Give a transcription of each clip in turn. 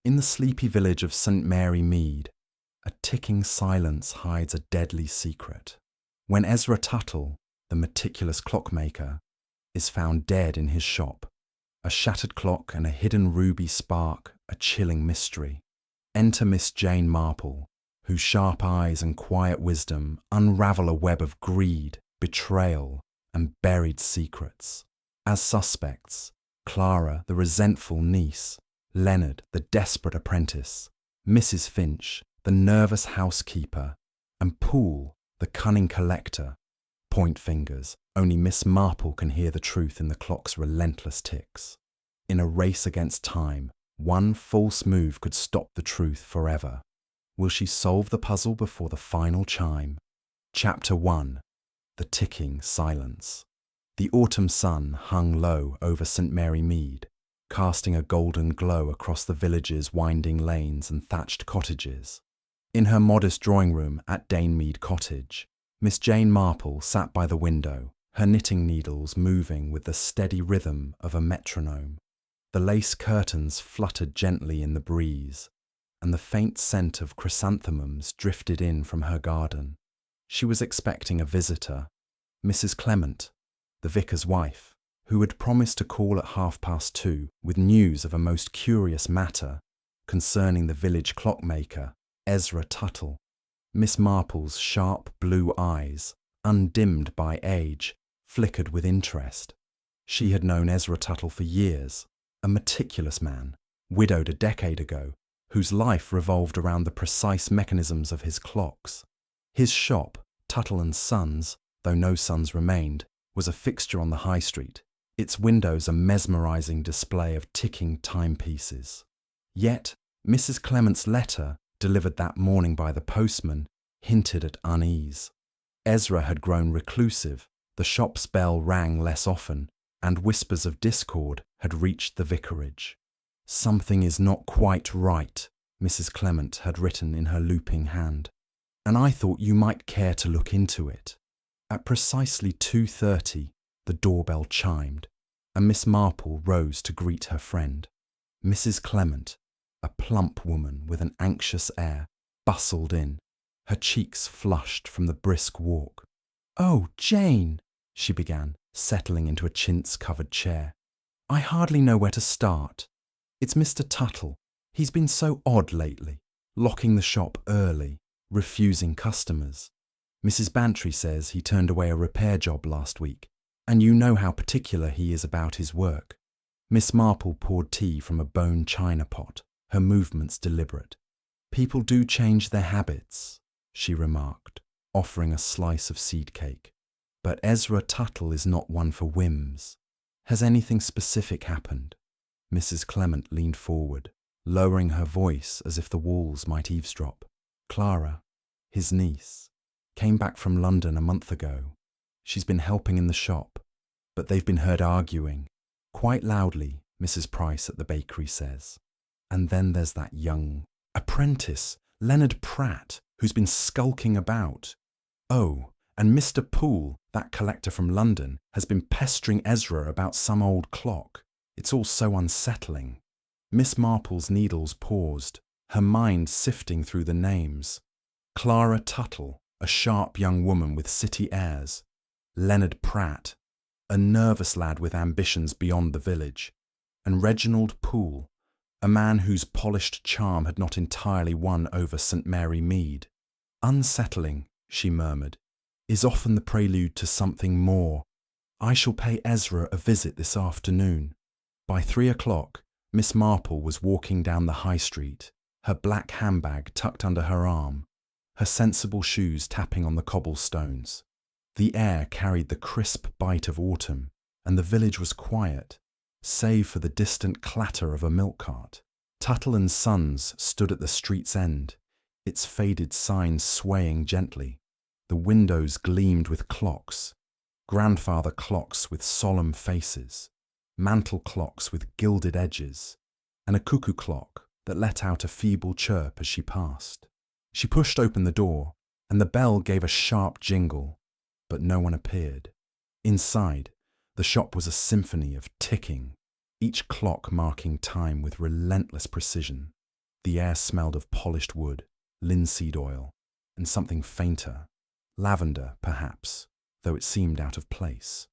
In the sleepy village of St. Mary Mead, a ticking silence hides a deadly secret. When Ezra Tuttle, the meticulous clockmaker, is found dead in his shop, a shattered clock and a hidden ruby spark a chilling mystery. Enter Miss Jane Marple, whose sharp eyes and quiet wisdom unravel a web of greed, betrayal, and buried secrets. As suspects, Clara, the resentful niece, Leonard, the desperate apprentice, Mrs. Finch, the nervous housekeeper, and Poole, the cunning collector, point fingers. Only Miss Marple can hear the truth in the clock's relentless ticks. In a race against time, one false move could stop the truth forever. Will she solve the puzzle before the final chime? Chapter 1. The Ticking Silence. The autumn sun hung low over St. Mary Mead, casting a golden glow across the village's winding lanes and thatched cottages. In her modest drawing room at Danemead Cottage, Miss Jane Marple sat by the window, her knitting needles moving with the steady rhythm of a metronome. The lace curtains fluttered gently in the breeze, and the faint scent of chrysanthemums drifted in from her garden. She was expecting a visitor, Mrs. Clement, the vicar's wife, who had promised to call at 2:30 with news of a most curious matter concerning the village clockmaker, Ezra Tuttle. Miss Marple's sharp blue eyes, undimmed by age, flickered with interest. She had known Ezra Tuttle for years, a meticulous man, widowed a decade ago, whose life revolved around the precise mechanisms of his clocks. His shop, Tuttle and Sons, though no sons remained, was a fixture on the high street, its windows a mesmerizing display of ticking timepieces. Yet, Mrs. Clement's letter, delivered that morning by the postman, hinted at unease. Ezra had grown reclusive, the shop's bell rang less often, and whispers of discord had reached the vicarage. "Something is not quite right," Mrs. Clement had written in her looping hand, "and I thought you might care to look into it." At precisely 2:30, the doorbell chimed, and Miss Marple rose to greet her friend. Mrs. Clement, a plump woman with an anxious air, bustled in, her cheeks flushed from the brisk walk. "Oh, Jane," she began, settling into a chintz-covered chair. "I hardly know where to start. It's Mr. Tuttle. He's been so odd lately, locking the shop early, refusing customers. Mrs. Bantry says he turned away a repair job last week, and you know how particular he is about his work." Miss Marple poured tea from a bone china pot, her movements deliberate. "People do change their habits," she remarked, offering a slice of seed cake. "But Ezra Tuttle is not one for whims. Has anything specific happened?" Mrs. Clement leaned forward, lowering her voice as if the walls might eavesdrop. "Clara, his niece, came back from London a month ago. She's been helping in the shop, but they've been heard arguing, quite loudly, Mrs. Price at the bakery says. And then there's that young apprentice, Leonard Pratt, who's been skulking about. Oh, and Mr. Poole, that collector from London, has been pestering Ezra about some old clock. It's all so unsettling." Miss Marple's needles paused, her mind sifting through the names. Clara Tuttle, a sharp young woman with city airs. Leonard Pratt, a nervous lad with ambitions beyond the village. And Reginald Poole, a man whose polished charm had not entirely won over St. Mary Mead. "Unsettling," she murmured, "is often the prelude to something more. I shall pay Ezra a visit this afternoon." By 3:00, Miss Marple was walking down the high street, her black handbag tucked under her arm, her sensible shoes tapping on the cobblestones. The air carried the crisp bite of autumn, and the village was quiet, save for the distant clatter of a milk cart. Tuttle and Sons stood at the street's end, its faded sign swaying gently. The windows gleamed with clocks, grandfather clocks with solemn faces, mantel clocks with gilded edges, and a cuckoo clock that let out a feeble chirp as she passed. She pushed open the door, and the bell gave a sharp jingle, but no one appeared. Inside, the shop was a symphony of ticking, each clock marking time with relentless precision. The air smelled of polished wood, linseed oil, and something fainter, lavender perhaps, though it seemed out of place.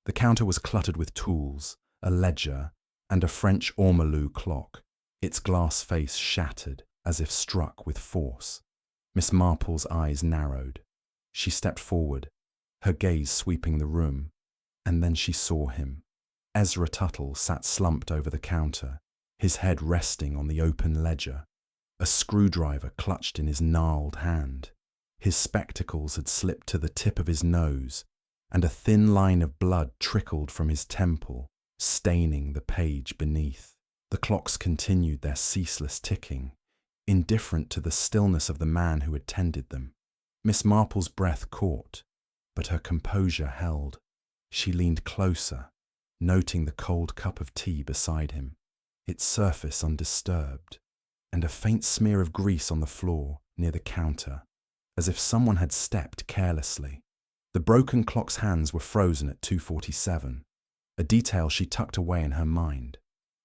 The counter was cluttered with tools, a ledger, and a French ormolu clock, its glass face shattered as if struck with force. Miss Marple's eyes narrowed. She stepped forward, her gaze sweeping the room, and then she saw him. Ezra Tuttle sat slumped over the counter, his head resting on the open ledger, a screwdriver clutched in his gnarled hand. His spectacles had slipped to the tip of his nose, and a thin line of blood trickled from his temple, staining the page beneath. The clocks continued their ceaseless ticking, indifferent to the stillness of the man who had tended them. Miss Marple's breath caught, but her composure held. She leaned closer, noting the cold cup of tea beside him, its surface undisturbed, and a faint smear of grease on the floor near the counter, as if someone had stepped carelessly. The broken clock's hands were frozen at 2:47, a detail she tucked away in her mind.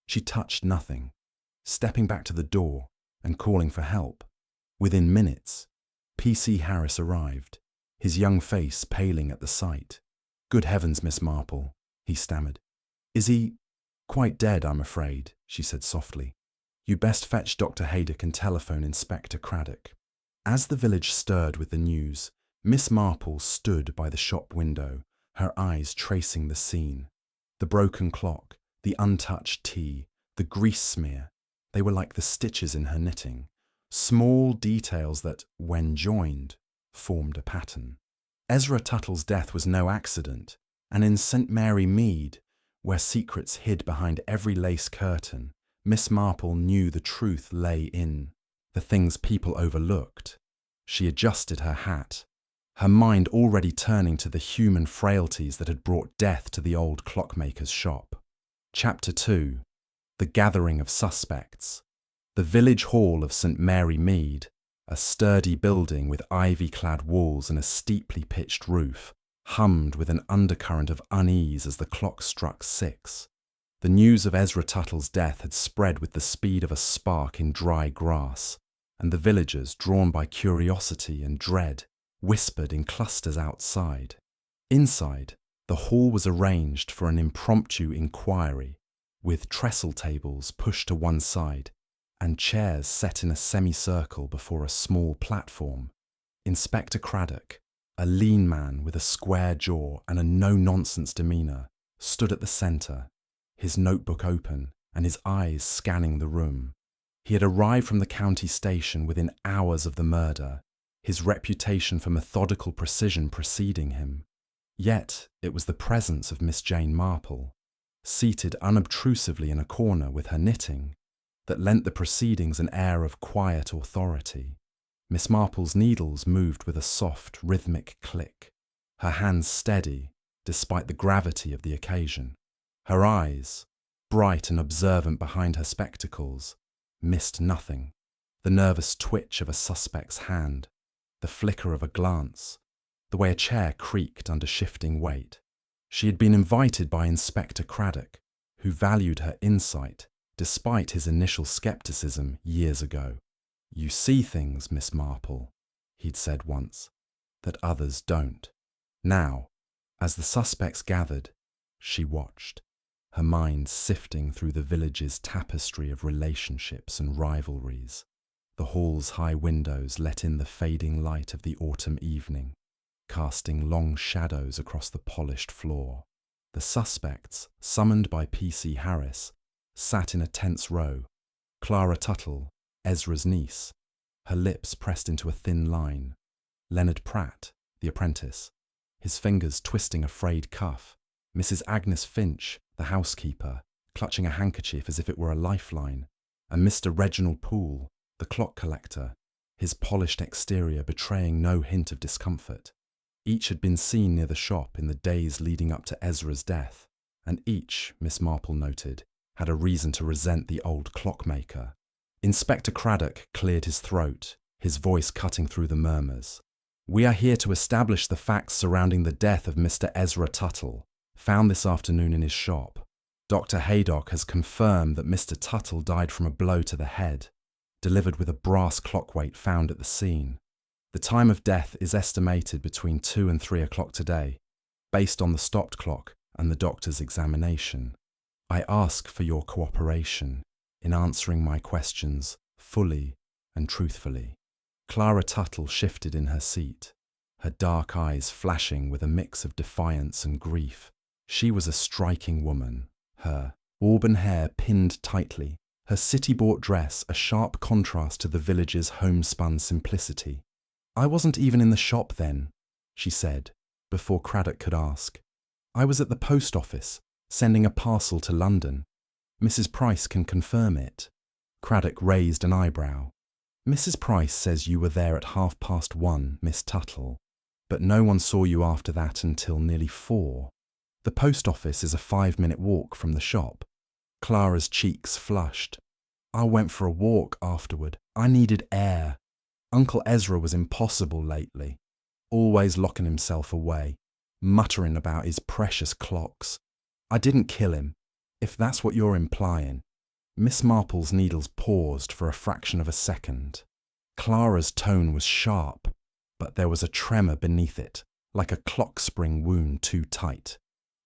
She touched nothing, stepping back to the door and calling for help. Within minutes, P.C. Harris arrived, his young face paling at the sight. "Good heavens, Miss Marple," he stammered. "Is he quite dead, I'm afraid," she said softly. "You'd best fetch Dr. Haydock and telephone Inspector Craddock." As the village stirred with the news, Miss Marple stood by the shop window, her eyes tracing the scene. The broken clock, the untouched tea, the grease smear, they were like the stitches in her knitting, small details that, when joined, formed a pattern. Ezra Tuttle's death was no accident, and in St. Mary Mead, where secrets hid behind every lace curtain, Miss Marple knew the truth lay in the things people overlooked. She adjusted her hat, her mind already turning to the human frailties that had brought death to the old clockmaker's shop. Chapter 2. The Gathering of Suspects. The village hall of St. Mary Mead, a sturdy building with ivy-clad walls and a steeply pitched roof, hummed with an undercurrent of unease as the clock struck 6. The news of Ezra Tuttle's death had spread with the speed of a spark in dry grass, and the villagers, drawn by curiosity and dread, whispered in clusters outside. Inside, the hall was arranged for an impromptu inquiry, with trestle tables pushed to one side and chairs set in a semicircle before a small platform. Inspector Craddock, a lean man with a square jaw and a no-nonsense demeanour, stood at the centre, his notebook open and his eyes scanning the room. He had arrived from the county station within hours of the murder, his reputation for methodical precision preceding him. Yet it was the presence of Miss Jane Marple, seated unobtrusively in a corner with her knitting, that lent the proceedings an air of quiet authority. Miss Marple's needles moved with a soft, rhythmic click, her hands steady despite the gravity of the occasion. Her eyes, bright and observant behind her spectacles, missed nothing: the nervous twitch of a suspect's hand, the flicker of a glance, the way a chair creaked under shifting weight. She had been invited by Inspector Craddock, who valued her insight despite his initial skepticism years ago. "You see things, Miss Marple," he'd said once, "that others don't." Now, as the suspects gathered, she watched, her mind sifting through the village's tapestry of relationships and rivalries. The hall's high windows let in the fading light of the autumn evening, casting long shadows across the polished floor. The suspects, summoned by P.C. Harris, sat in a tense row. Clara Tuttle, Ezra's niece, her lips pressed into a thin line. Leonard Pratt, the apprentice, his fingers twisting a frayed cuff. Mrs. Agnes Finch, the housekeeper, clutching a handkerchief as if it were a lifeline. And Mr. Reginald Poole, the clock collector, his polished exterior betraying no hint of discomfort. Each had been seen near the shop in the days leading up to Ezra's death, and each, Miss Marple noted, had a reason to resent the old clockmaker. Inspector Craddock cleared his throat, his voice cutting through the murmurs. "We are here to establish the facts surrounding the death of Mr. Ezra Tuttle, found this afternoon in his shop. Dr. Haydock has confirmed that Mr. Tuttle died from a blow to the head. delivered with a brass clock weight found at the scene. The time of death is estimated between 2 and 3 o'clock today, based on the stopped clock and the doctor's examination. I ask for your cooperation in answering my questions fully and truthfully. Clara Tuttle shifted in her seat, her dark eyes flashing with a mix of defiance and grief. She was a striking woman, her auburn hair pinned tightly, her city-bought dress a sharp contrast to the village's homespun simplicity. "I wasn't even in the shop then," she said, before Craddock could ask. "I was at the post office, sending a parcel to London. Mrs. Price can confirm it." Craddock raised an eyebrow. "Mrs. Price says you were there at 1:30, Miss Tuttle, but no one saw you after that until nearly 4. The post office is a 5-minute walk from the shop." Clara's cheeks flushed. "I went for a walk afterward. I needed air. Uncle Ezra was impossible lately, always locking himself away, muttering about his precious clocks. I didn't kill him, if that's what you're implying." Miss Marple's needles paused for a fraction of a second. Clara's tone was sharp, but there was a tremor beneath it, like a clock spring wound too tight.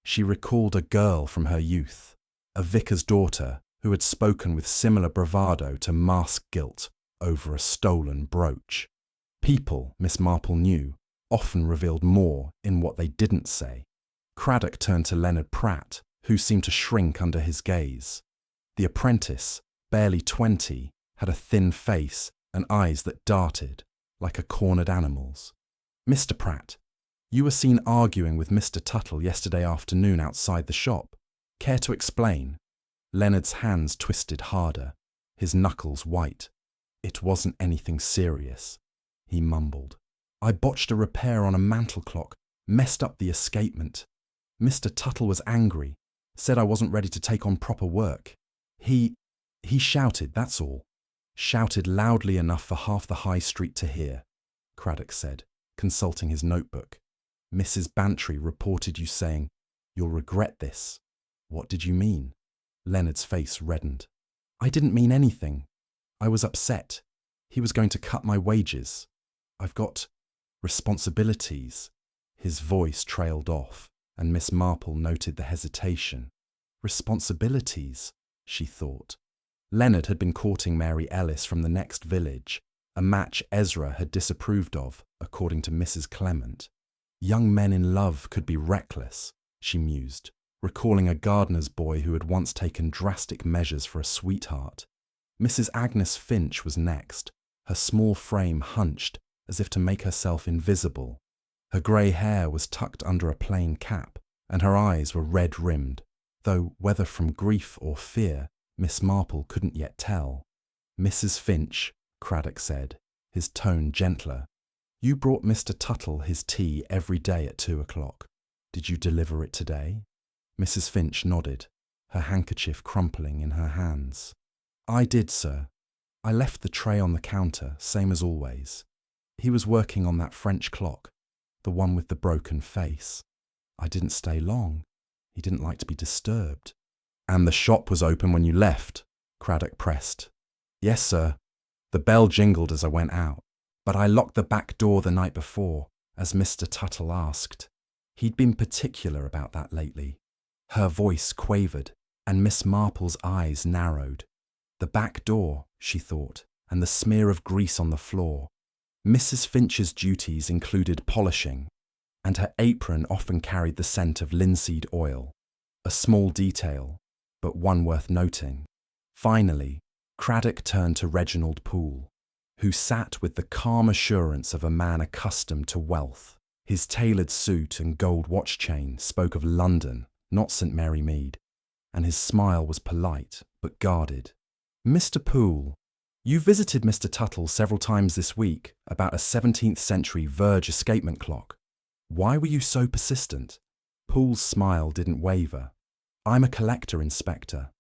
She recalled a girl from her youth, a vicar's daughter who had spoken with similar bravado to mask guilt over a stolen brooch. People, Miss Marple knew, often revealed more in what they didn't say. Craddock turned to Leonard Pratt, who seemed to shrink under his gaze. The apprentice, barely 20, had a thin face and eyes that darted like a cornered animal's. "Mr. Pratt, you were seen arguing with Mr. Tuttle yesterday afternoon outside the shop. Care to explain?" Leonard's hands twisted harder, his knuckles white. "It wasn't anything serious," he mumbled. "I botched a repair on a mantel clock, messed up the escapement. Mr. Tuttle was angry, said I wasn't ready to take on proper work. He shouted, that's all. Shouted loudly enough for half the high street to hear," Craddock said, consulting his notebook. "Mrs. Bantry reported you saying, 'You'll regret this.' What did you mean?" Leonard's face reddened. "I didn't mean anything. I was upset. He was going to cut my wages. I've got responsibilities." His voice trailed off, and Miss Marple noted the hesitation. Responsibilities, she thought. Leonard had been courting Mary Ellis from the next village, a match Ezra had disapproved of, according to Mrs. Clement. Young men in love could be reckless, she mused, recalling a gardener's boy who had once taken drastic measures for a sweetheart. Mrs. Agnes Finch was next, her small frame hunched as if to make herself invisible. Her grey hair was tucked under a plain cap, and her eyes were red-rimmed, though whether from grief or fear, Miss Marple couldn't yet tell. "Mrs. Finch," Craddock said, his tone gentler, "you brought Mr. Tuttle his tea every day at 2 o'clock. Did you deliver it today?" Mrs. Finch nodded, her handkerchief crumpling in her hands. "I did, sir. I left the tray on the counter, same as always. He was working on that French clock, the one with the broken face. I didn't stay long. He didn't like to be disturbed." "And the shop was open when you left?" Craddock pressed. "Yes, sir. The bell jingled as I went out, but I locked the back door the night before, as Mr. Tuttle asked. He'd been particular about that lately." Her voice quavered, and Miss Marple's eyes narrowed. The back door, she thought, and the smear of grease on the floor. Mrs. Finch's duties included polishing, and her apron often carried the scent of linseed oil, a small detail, but one worth noting. Finally, Craddock turned to Reginald Poole, who sat with the calm assurance of a man accustomed to wealth. His tailored suit and gold watch chain spoke of London, not St. Mary Mead, and his smile was polite but guarded. "Mr. Poole, you visited Mr. Tuttle several times this week about a 17th century verge escapement clock. Why were you so persistent?" Poole's smile didn't waver. "I'm a collector, Inspector.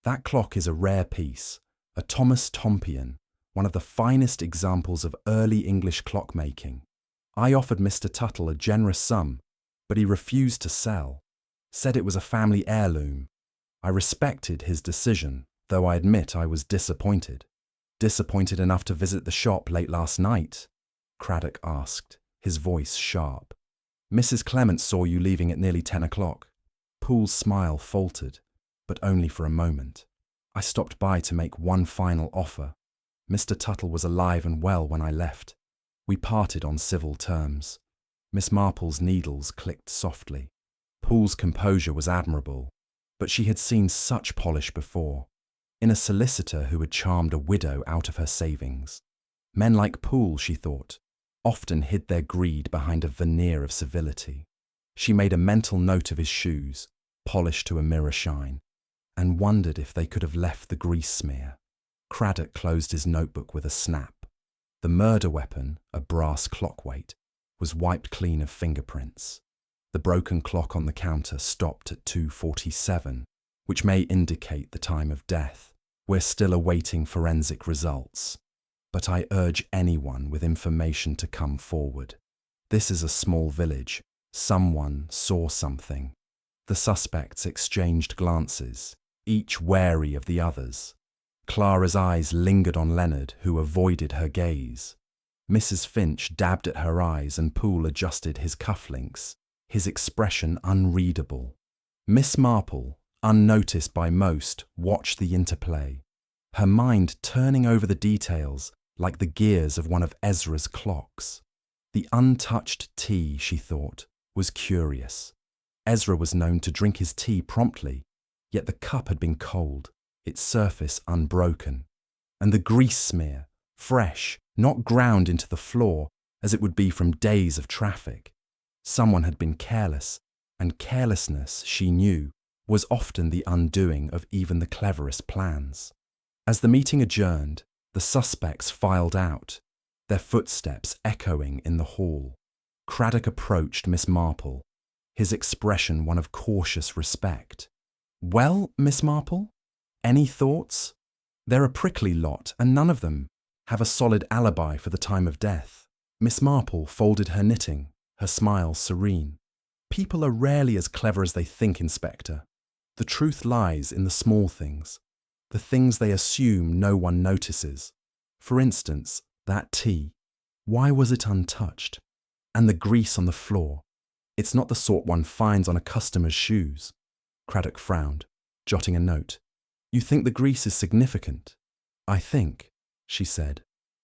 That clock is a rare piece, a Thomas Tompion, one of the finest examples of early English clockmaking. I offered Mr. Tuttle a generous sum, but he refused to sell, said it was a family heirloom. I respected his decision, though I admit I was disappointed." Disappointed enough to visit the shop late last night? Craddock asked, his voice sharp. Mrs. Clement saw you leaving at nearly 10 o'clock. Poole's smile faltered, but only for a moment. I stopped by to make one final offer. Mr. Tuttle was alive and well when I left. We parted on civil terms. Miss Marple's needles clicked softly. Poole's composure was admirable, but she had seen such polish before, in a solicitor who had charmed a widow out of her savings. Men like Poole, she thought, often hid their greed behind a veneer of civility. She made a mental note of his shoes, polished to a mirror shine, and wondered if they could have left the grease smear. Craddock closed his notebook with a snap. The murder weapon, a brass clock weight, was wiped clean of fingerprints. The broken clock on the counter stopped at 2:47, which may indicate the time of death. We're still awaiting forensic results, but I urge anyone with information to come forward. This is a small village. Someone saw something. The suspects exchanged glances, each wary of the others. Clara's eyes lingered on Leonard, who avoided her gaze. Mrs. Finch dabbed at her eyes and Poole adjusted his cufflinks, his expression unreadable. Miss Marple, unnoticed by most, watched the interplay, her mind turning over the details like the gears of one of Ezra's clocks. The untouched tea, she thought, was curious. Ezra was known to drink his tea promptly, yet the cup had been cold, its surface unbroken. And the grease smear, fresh, not ground into the floor as it would be from days of traffic. Someone had been careless, and carelessness, she knew, was often the undoing of even the cleverest plans. As the meeting adjourned, the suspects filed out, their footsteps echoing in the hall. Craddock approached Miss Marple, his expression one of cautious respect. Well, Miss Marple, any thoughts? They're a prickly lot, and none of them have a solid alibi for the time of death. Miss Marple folded her knitting, her smile serene. People are rarely as clever as they think, Inspector. The truth lies in the small things, the things they assume no one notices. For instance, that tea. Why was it untouched? And the grease on the floor. It's not the sort one finds on a customer's shoes. Craddock frowned, jotting a note. You think the grease is significant? I think, she said,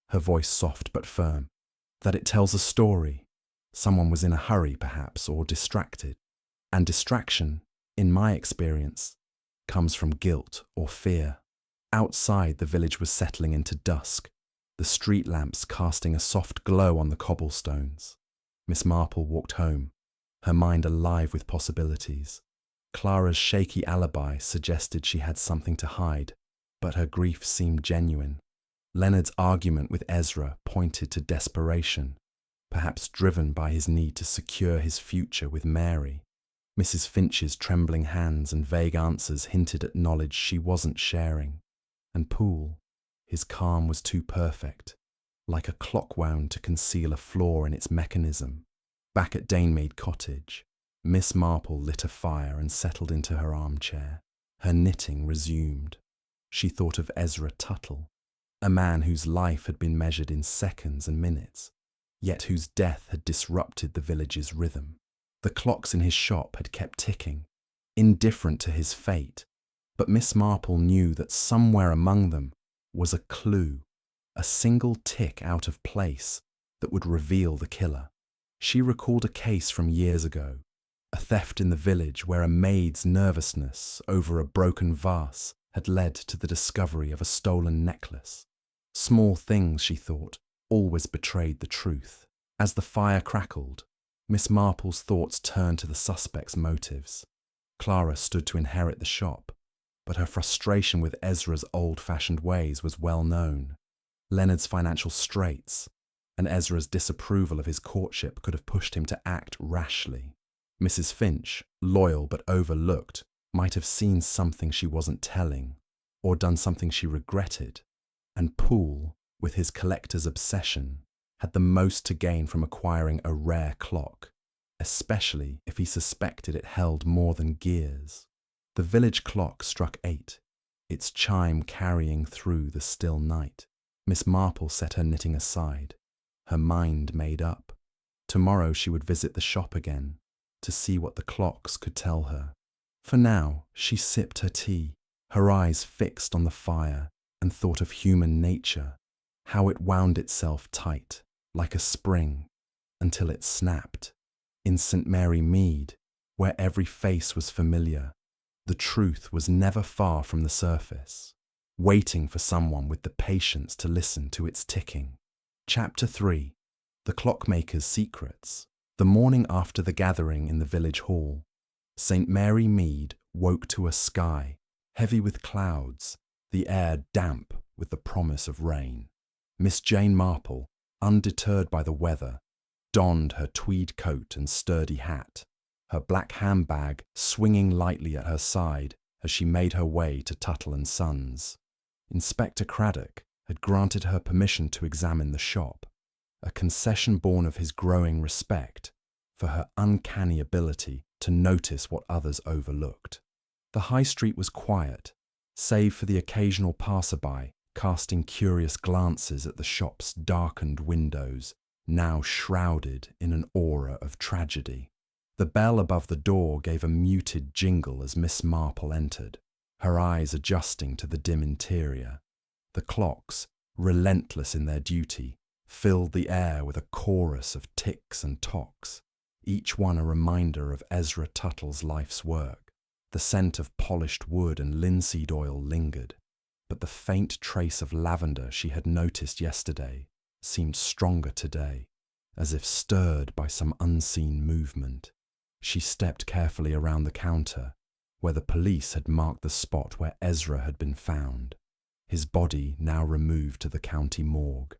her voice soft but firm, that it tells a story. Someone was in a hurry, perhaps, or distracted. And distraction, in my experience, comes from guilt or fear. Outside, the village was settling into dusk, the street lamps casting a soft glow on the cobblestones. Miss Marple walked home, her mind alive with possibilities. Clara's shaky alibi suggested she had something to hide, but her grief seemed genuine. Leonard's argument with Ezra pointed to desperation, perhaps driven by his need to secure his future with Mary. Mrs. Finch's trembling hands and vague answers hinted at knowledge she wasn't sharing. And Poole, his calm was too perfect, like a clock wound to conceal a flaw in its mechanism. Back at Danemead Cottage, Miss Marple lit a fire and settled into her armchair. Her knitting resumed. She thought of Ezra Tuttle, a man whose life had been measured in seconds and minutes, yet whose death had disrupted the village's rhythm. The clocks in his shop had kept ticking, indifferent to his fate, but Miss Marple knew that somewhere among them was a clue, a single tick out of place that would reveal the killer. She recalled a case from years ago, a theft in the village where a maid's nervousness over a broken vase had led to the discovery of a stolen necklace. Small things, she thought, always betrayed the truth. As the fire crackled, Miss Marple's thoughts turned to the suspect's motives. Clara stood to inherit the shop, but her frustration with Ezra's old-fashioned ways was well known. Leonard's financial straits and Ezra's disapproval of his courtship could have pushed him to act rashly. Mrs. Finch, loyal but overlooked, might have seen something she wasn't telling, or done something she regretted. And Poole, with his collector's obsession, had the most to gain from acquiring a rare clock, especially if he suspected it held more than gears. The village clock struck 8, its chime carrying through the still night. Miss Marple set her knitting aside, her mind made up. Tomorrow she would visit the shop again, to see what the clocks could tell her. For now, she sipped her tea, her eyes fixed on the fire, and thought of human nature, how it wound itself tight, like a spring, until it snapped. In St. Mary Mead, where every face was familiar, the truth was never far from the surface, waiting for someone with the patience to listen to its ticking. Chapter 3. The Clockmaker's Secrets. The morning after the gathering in the village hall, St. Mary Mead woke to a sky heavy with clouds, the air damp with the promise of rain. Miss Jane Marple, undeterred by the weather, donned her tweed coat and sturdy hat, her black handbag swinging lightly at her side as she made her way to Tuttle and Sons. Inspector Craddock had granted her permission to examine the shop, a concession born of his growing respect for her uncanny ability to notice what others overlooked. The high street was quiet, save for the occasional passerby casting curious glances at the shop's darkened windows, now shrouded in an aura of tragedy. The bell above the door gave a muted jingle as Miss Marple entered, her eyes adjusting to the dim interior. The clocks, relentless in their duty, filled the air with a chorus of ticks and tocks, each one a reminder of Ezra Tuttle's life's work. The scent of polished wood and linseed oil lingered, but the faint trace of lavender she had noticed yesterday seemed stronger today, as if stirred by some unseen movement. She stepped carefully around the counter, where the police had marked the spot where Ezra had been found, his body now removed to the county morgue.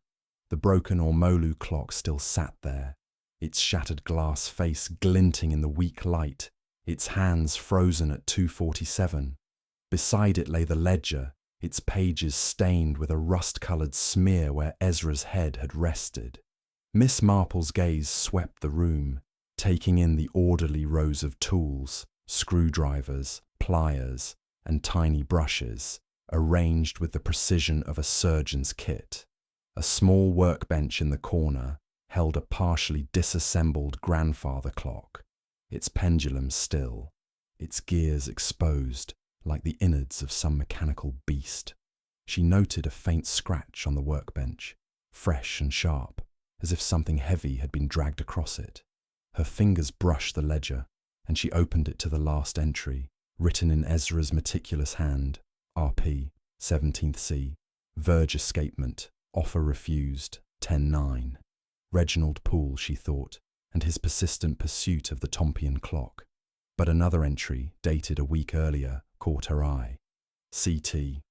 The broken Ormolu clock still sat there, its shattered glass face glinting in the weak light, its hands frozen at 2:47. Beside it lay the ledger, its pages stained with a rust-coloured smear where Ezra's head had rested. Miss Marple's gaze swept the room, taking in the orderly rows of tools, screwdrivers, pliers, and tiny brushes, arranged with the precision of a surgeon's kit. A small workbench in the corner held a partially disassembled grandfather clock, its pendulum still, its gears exposed like the innards of some mechanical beast. She noted a faint scratch on the workbench, fresh and sharp, as if something heavy had been dragged across it. Her fingers brushed the ledger, and she opened it to the last entry, written in Ezra's meticulous hand, RP, 17th C, verge escapement, offer refused, 10-9. Reginald Poole, she thought, and his persistent pursuit of the Tompion clock. But another entry, dated a week earlier, caught her eye. CT,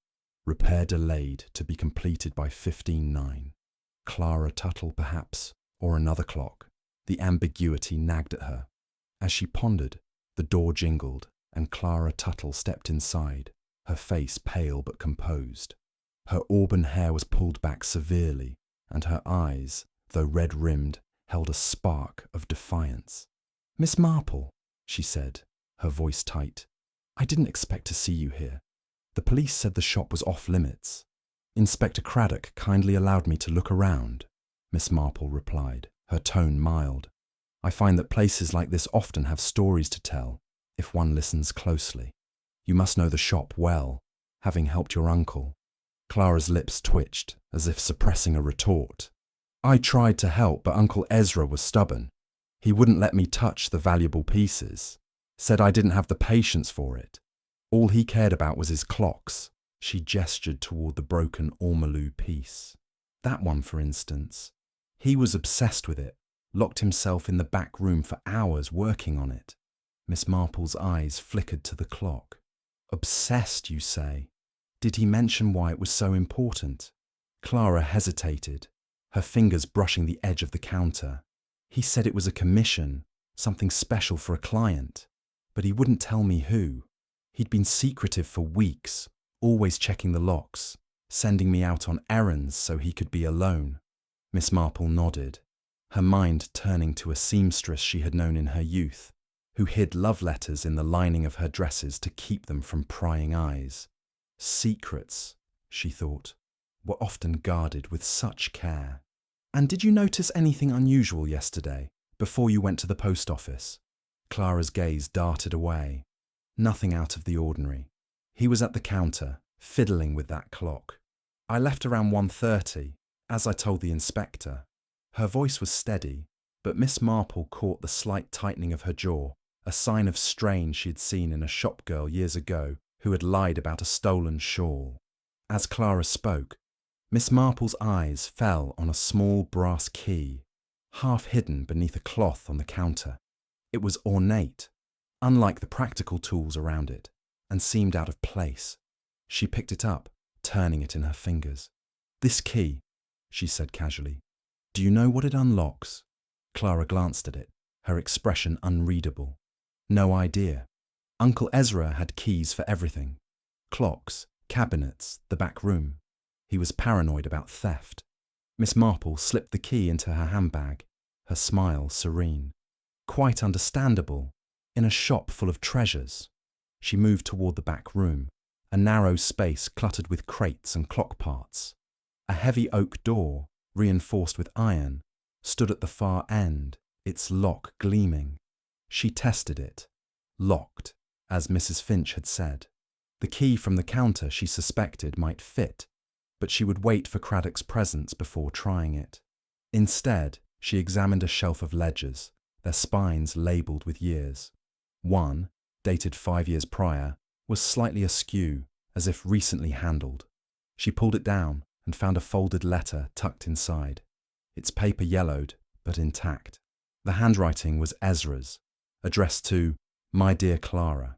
repair delayed to be completed by 15-9. Clara Tuttle, perhaps, or another clock. The ambiguity nagged at her. As she pondered, the door jingled, and Clara Tuttle stepped inside, her face pale but composed. Her auburn hair was pulled back severely, and her eyes, though red-rimmed, held a spark of defiance. "Miss Marple," she said, her voice tight, "I didn't expect to see you here. The police said the shop was off-limits. Inspector Craddock kindly allowed me to look around," Miss Marple replied, her tone mild. "I find that places like this often have stories to tell, if one listens closely. You must know the shop well, having helped your uncle." Clara's lips twitched, as if suppressing a retort. "I tried to help, but Uncle Ezra was stubborn. He wouldn't let me touch the valuable pieces, said I didn't have the patience for it. All he cared about was his clocks." She gestured toward the broken ormolu piece. "That one, for instance. He was obsessed with it, locked himself in the back room for hours working on it." Miss Marple's eyes flickered to the clock. "Obsessed, you say? Did he mention why it was so important?" Clara hesitated, her fingers brushing the edge of the counter. "He said it was a commission, something special for a client, but he wouldn't tell me who. He'd been secretive for weeks, always checking the locks, sending me out on errands so he could be alone." Miss Marple nodded, her mind turning to a seamstress she had known in her youth, who hid love letters in the lining of her dresses to keep them from prying eyes. Secrets, she thought. were often guarded with such care. "And did you notice anything unusual yesterday, before you went to the post office?" Clara's gaze darted away. Nothing out of the ordinary. He was at the counter, fiddling with that clock. "I left around 1:30, as I told the inspector." Her voice was steady, but Miss Marple caught the slight tightening of her jaw, a sign of strain she had seen in a shop girl years ago who had lied about a stolen shawl. As Clara spoke, Miss Marple's eyes fell on a small brass key, half hidden beneath a cloth on the counter. It was ornate, unlike the practical tools around it, and seemed out of place. She picked it up, turning it in her fingers. "This key," she said casually. "Do you know what it unlocks?" Clara glanced at it, her expression unreadable. "No idea. Uncle Ezra had keys for everything. Clocks, cabinets, the back room. He was paranoid about theft." Miss Marple slipped the key into her handbag, her smile serene. Quite understandable, in a shop full of treasures. She moved toward the back room, a narrow space cluttered with crates and clock parts. A heavy oak door, reinforced with iron, stood at the far end, its lock gleaming. She tested it. Locked, as Mrs. Finch had said. The key from the counter she suspected might fit, but she would wait for Craddock's presence before trying it. Instead, she examined a shelf of ledgers, their spines labelled with years. One, dated 5 years prior, was slightly askew, as if recently handled. She pulled it down and found a folded letter tucked inside. Its paper yellowed, but intact. The handwriting was Ezra's, addressed to "My dear Clara."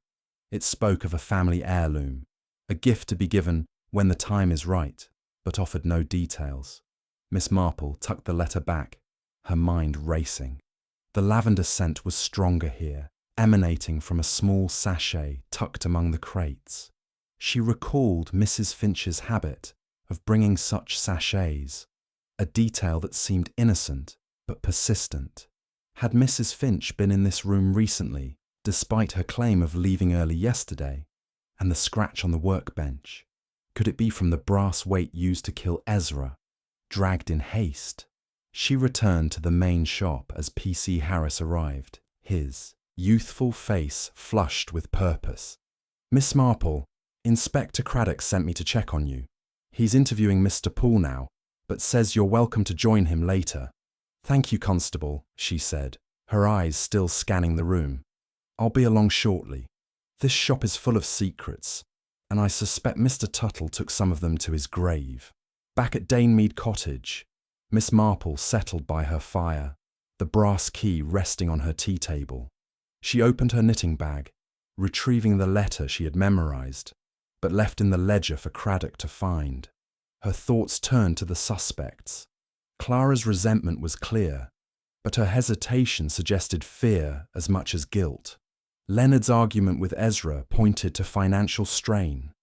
It spoke of a family heirloom, a gift to be given when the time is right, but offered no details. Miss Marple tucked the letter back, her mind racing. The lavender scent was stronger here, emanating from a small sachet tucked among the crates. She recalled Mrs. Finch's habit of bringing such sachets, a detail that seemed innocent but persistent. Had Mrs. Finch been in this room recently, despite her claim of leaving early yesterday, and the scratch on the workbench? Could it be from the brass weight used to kill Ezra, dragged in haste? She returned to the main shop as P.C. Harris arrived, his youthful face flushed with purpose. "Miss Marple, Inspector Craddock sent me to check on you. He's interviewing Mr. Poole now, but says you're welcome to join him later." "Thank you, Constable," she said, her eyes still scanning the room. "I'll be along shortly. This shop is full of secrets, and I suspect Mr. Tuttle took some of them to his grave." Back at Danemead Cottage, Miss Marple settled by her fire, the brass key resting on her tea table. She opened her knitting bag, retrieving the letter she had memorized, but left in the ledger for Craddock to find. Her thoughts turned to the suspects. Clara's resentment was clear, but her hesitation suggested fear as much as guilt. Leonard's argument with Ezra pointed to financial strain,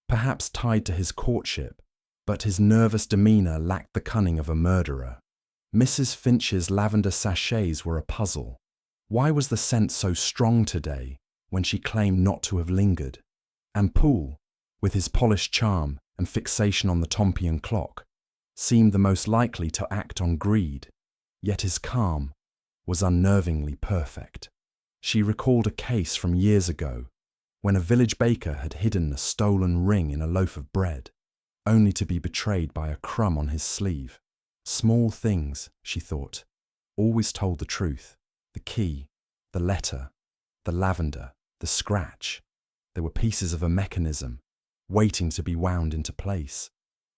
perhaps tied to his courtship, but his nervous demeanour lacked the cunning of a murderer. Mrs. Finch's lavender sachets were a puzzle. Why was the scent so strong today, when she claimed not to have lingered? And Poole, with his polished charm and fixation on the Tompion clock, seemed the most likely to act on greed, yet his calm was unnervingly perfect. She recalled a case from years ago, when a village baker had hidden a stolen ring in a loaf of bread, only to be betrayed by a crumb on his sleeve. Small things, she thought, always told the truth. The key, the letter, the lavender, the scratch. They were pieces of a mechanism, waiting to be wound into place.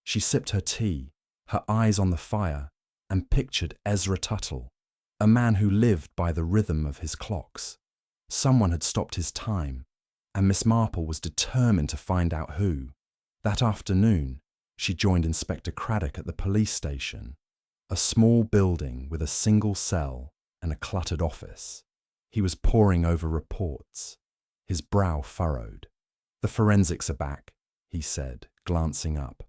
She sipped her tea, her eyes on the fire, and pictured Ezra Tuttle, a man who lived by the rhythm of his clocks. Someone had stopped his time, and Miss Marple was determined to find out who. That afternoon, she joined Inspector Craddock at the police station, a small building with a single cell and a cluttered office. He was poring over reports, his brow furrowed. "The forensics are back," he said, glancing up.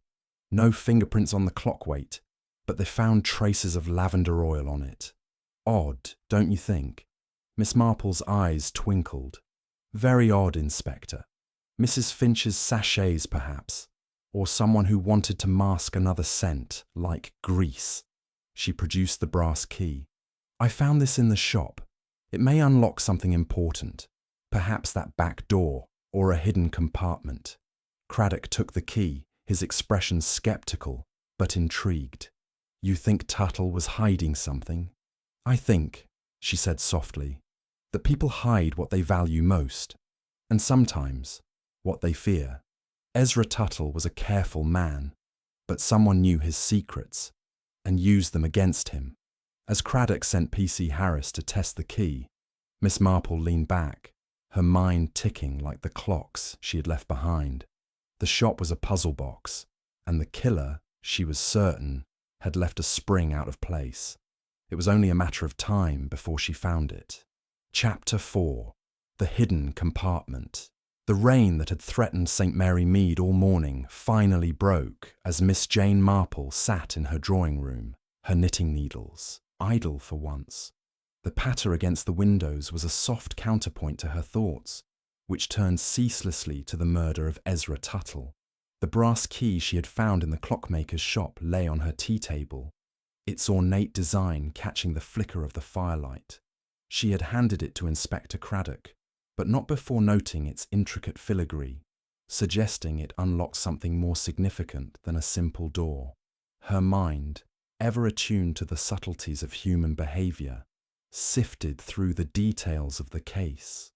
"No fingerprints on the clock weight, but they found traces of lavender oil on it. Odd, don't you think?" Miss Marple's eyes twinkled. "Very odd, Inspector. Mrs. Finch's sachets, perhaps. or someone who wanted to mask another scent, like grease. She produced the brass key. I found this in the shop. It may unlock something important, perhaps that back door or a hidden compartment. Craddock took the key, his expression skeptical but intrigued. You think Tuttle was hiding something? I think, she said softly, that people hide what they value most, and sometimes what they fear. Ezra Tuttle was a careful man, but someone knew his secrets and used them against him. As Craddock sent P.C. Harris to test the key, Miss Marple leaned back, her mind ticking like the clocks she had left behind. The shop was a puzzle box, and the killer, she was certain, had left a spring out of place. It was only a matter of time before she found it. Chapter 4. The Hidden Compartment. The rain that had threatened St. Mary Mead all morning finally broke as Miss Jane Marple sat in her drawing room, her knitting needles, idle for once. The patter against the windows was a soft counterpoint to her thoughts, which turned ceaselessly to the murder of Ezra Tuttle. The brass key she had found in the clockmaker's shop lay on her tea table, its ornate design catching the flicker of the firelight. She had handed it to Inspector Craddock, but not before noting its intricate filigree, suggesting it unlocked something more significant than a simple door. Her mind, ever attuned to the subtleties of human behaviour, sifted through the details of the case.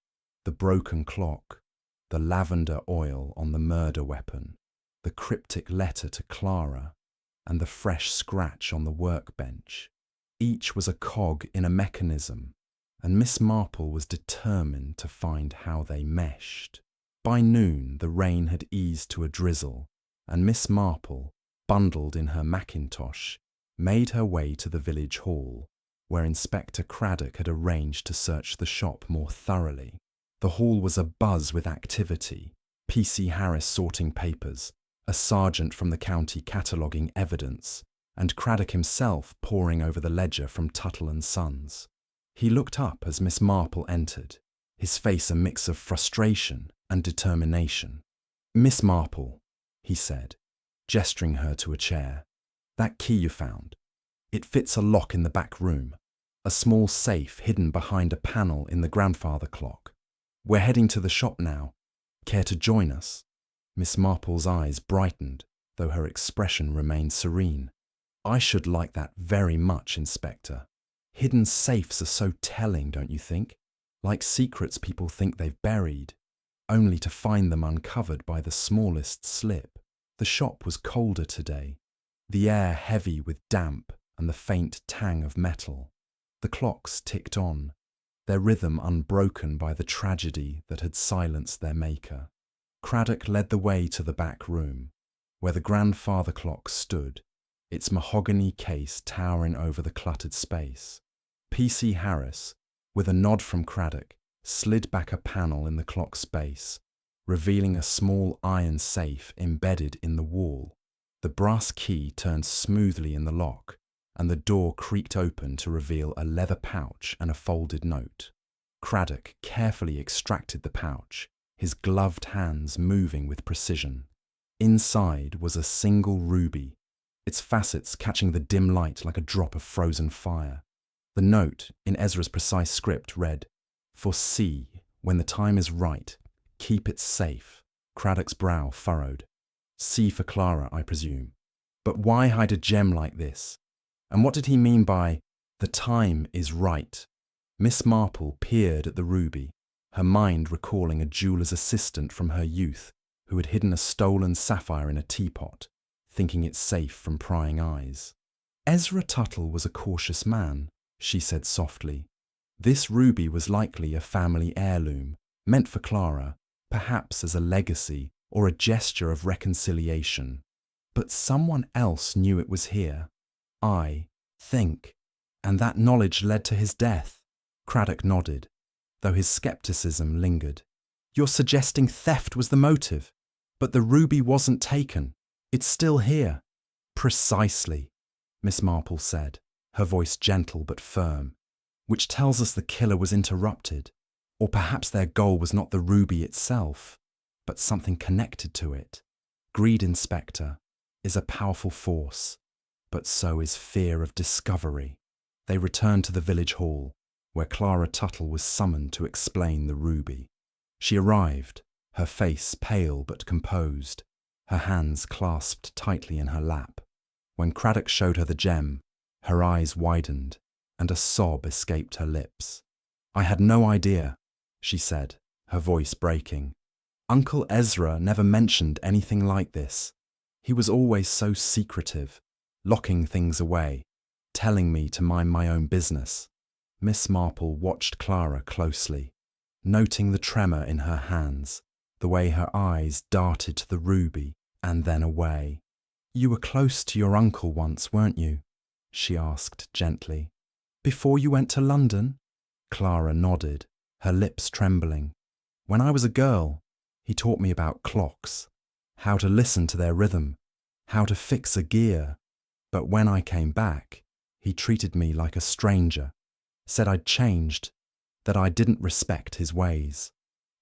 The broken clock, the lavender oil on the murder weapon, the cryptic letter to Clara, and the fresh scratch on the workbench. Each was a cog in a mechanism, and Miss Marple was determined to find how they meshed. By noon the rain had eased to a drizzle, and Miss Marple, bundled in her mackintosh, made her way to the village hall, where Inspector Craddock had arranged to search the shop more thoroughly. The hall was abuzz with activity, P.C. Harris sorting papers, a sergeant from the county cataloguing evidence, and Craddock himself poring over the ledger from Tuttle and Sons. He looked up as Miss Marple entered, his face a mix of frustration and determination. "Miss Marple," he said, gesturing her to a chair, "that key you found. It fits a lock in the back room, a small safe hidden behind a panel in the grandfather clock. We're heading to the shop now. Care to join us?" Miss Marple's eyes brightened, though her expression remained serene. "I should like that very much, Inspector. Hidden safes are so telling, don't you think? Like secrets people think they've buried, only to find them uncovered by the smallest slip." The shop was colder today, the air heavy with damp and the faint tang of metal. The clocks ticked on, their rhythm unbroken by the tragedy that had silenced their maker. Craddock led the way to the back room, where the grandfather clock stood, its mahogany case towering over the cluttered space. P.C. Harris, with a nod from Craddock, slid back a panel in the clock's base, revealing a small iron safe embedded in the wall. The brass key turned smoothly in the lock, and the door creaked open to reveal a leather pouch and a folded note. Craddock carefully extracted the pouch, his gloved hands moving with precision. Inside was a single ruby, its facets catching the dim light like a drop of frozen fire. The note, in Ezra's precise script, read, "For C, when the time is right, keep it safe." Craddock's brow furrowed. C for Clara, I presume. But why hide a gem like this? And what did he mean by, "the time is right"? Miss Marple peered at the ruby, her mind recalling a jeweller's assistant from her youth who had hidden a stolen sapphire in a teapot, thinking it safe from prying eyes. "Ezra Tuttle was a cautious man," she said softly. "This ruby was likely a family heirloom, meant for Clara, perhaps as a legacy or a gesture of reconciliation. But someone else knew it was here. I think. And that knowledge led to his death." Craddock nodded, though his scepticism lingered. "You're suggesting theft was the motive, but the ruby wasn't taken. It's still here." "Precisely," Miss Marple said, her voice gentle but firm, "which tells us the killer was interrupted, or perhaps their goal was not the ruby itself, but something connected to it." Greed, Inspector, is a powerful force, but so is fear of discovery. They returned to the village hall, where Clara Tuttle was summoned to explain the ruby. She arrived, her face pale but composed, her hands clasped tightly in her lap. When Craddock showed her the gem, her eyes widened, and a sob escaped her lips. "I had no idea," she said, her voice breaking. "Uncle Ezra never mentioned anything like this. He was always so secretive, locking things away, telling me to mind my own business." Miss Marple watched Clara closely, noting the tremor in her hands, the way her eyes darted to the ruby and then away. "You were close to your uncle once, weren't you?" she asked gently. "Before you went to London?" Clara nodded, her lips trembling. "When I was a girl, he taught me about clocks, how to listen to their rhythm, how to fix a gear. But when I came back, he treated me like a stranger, said I'd changed, that I didn't respect his ways."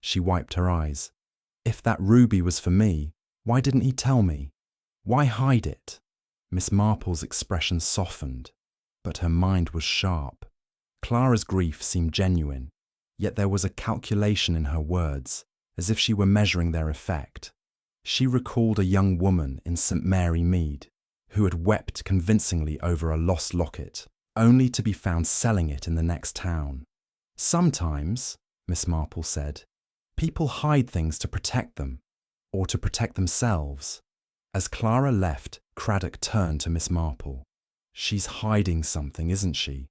She wiped her eyes. "If that ruby was for me, why didn't he tell me? Why hide it?" Miss Marple's expression softened, but her mind was sharp. Clara's grief seemed genuine, yet there was a calculation in her words, as if she were measuring their effect. She recalled a young woman in St. Mary Mead, who had wept convincingly over a lost locket, only to be found selling it in the next town. "Sometimes," Miss Marple said, "people hide things to protect them, or to protect themselves." As Clara left, Craddock turned to Miss Marple. "She's hiding something, isn't she?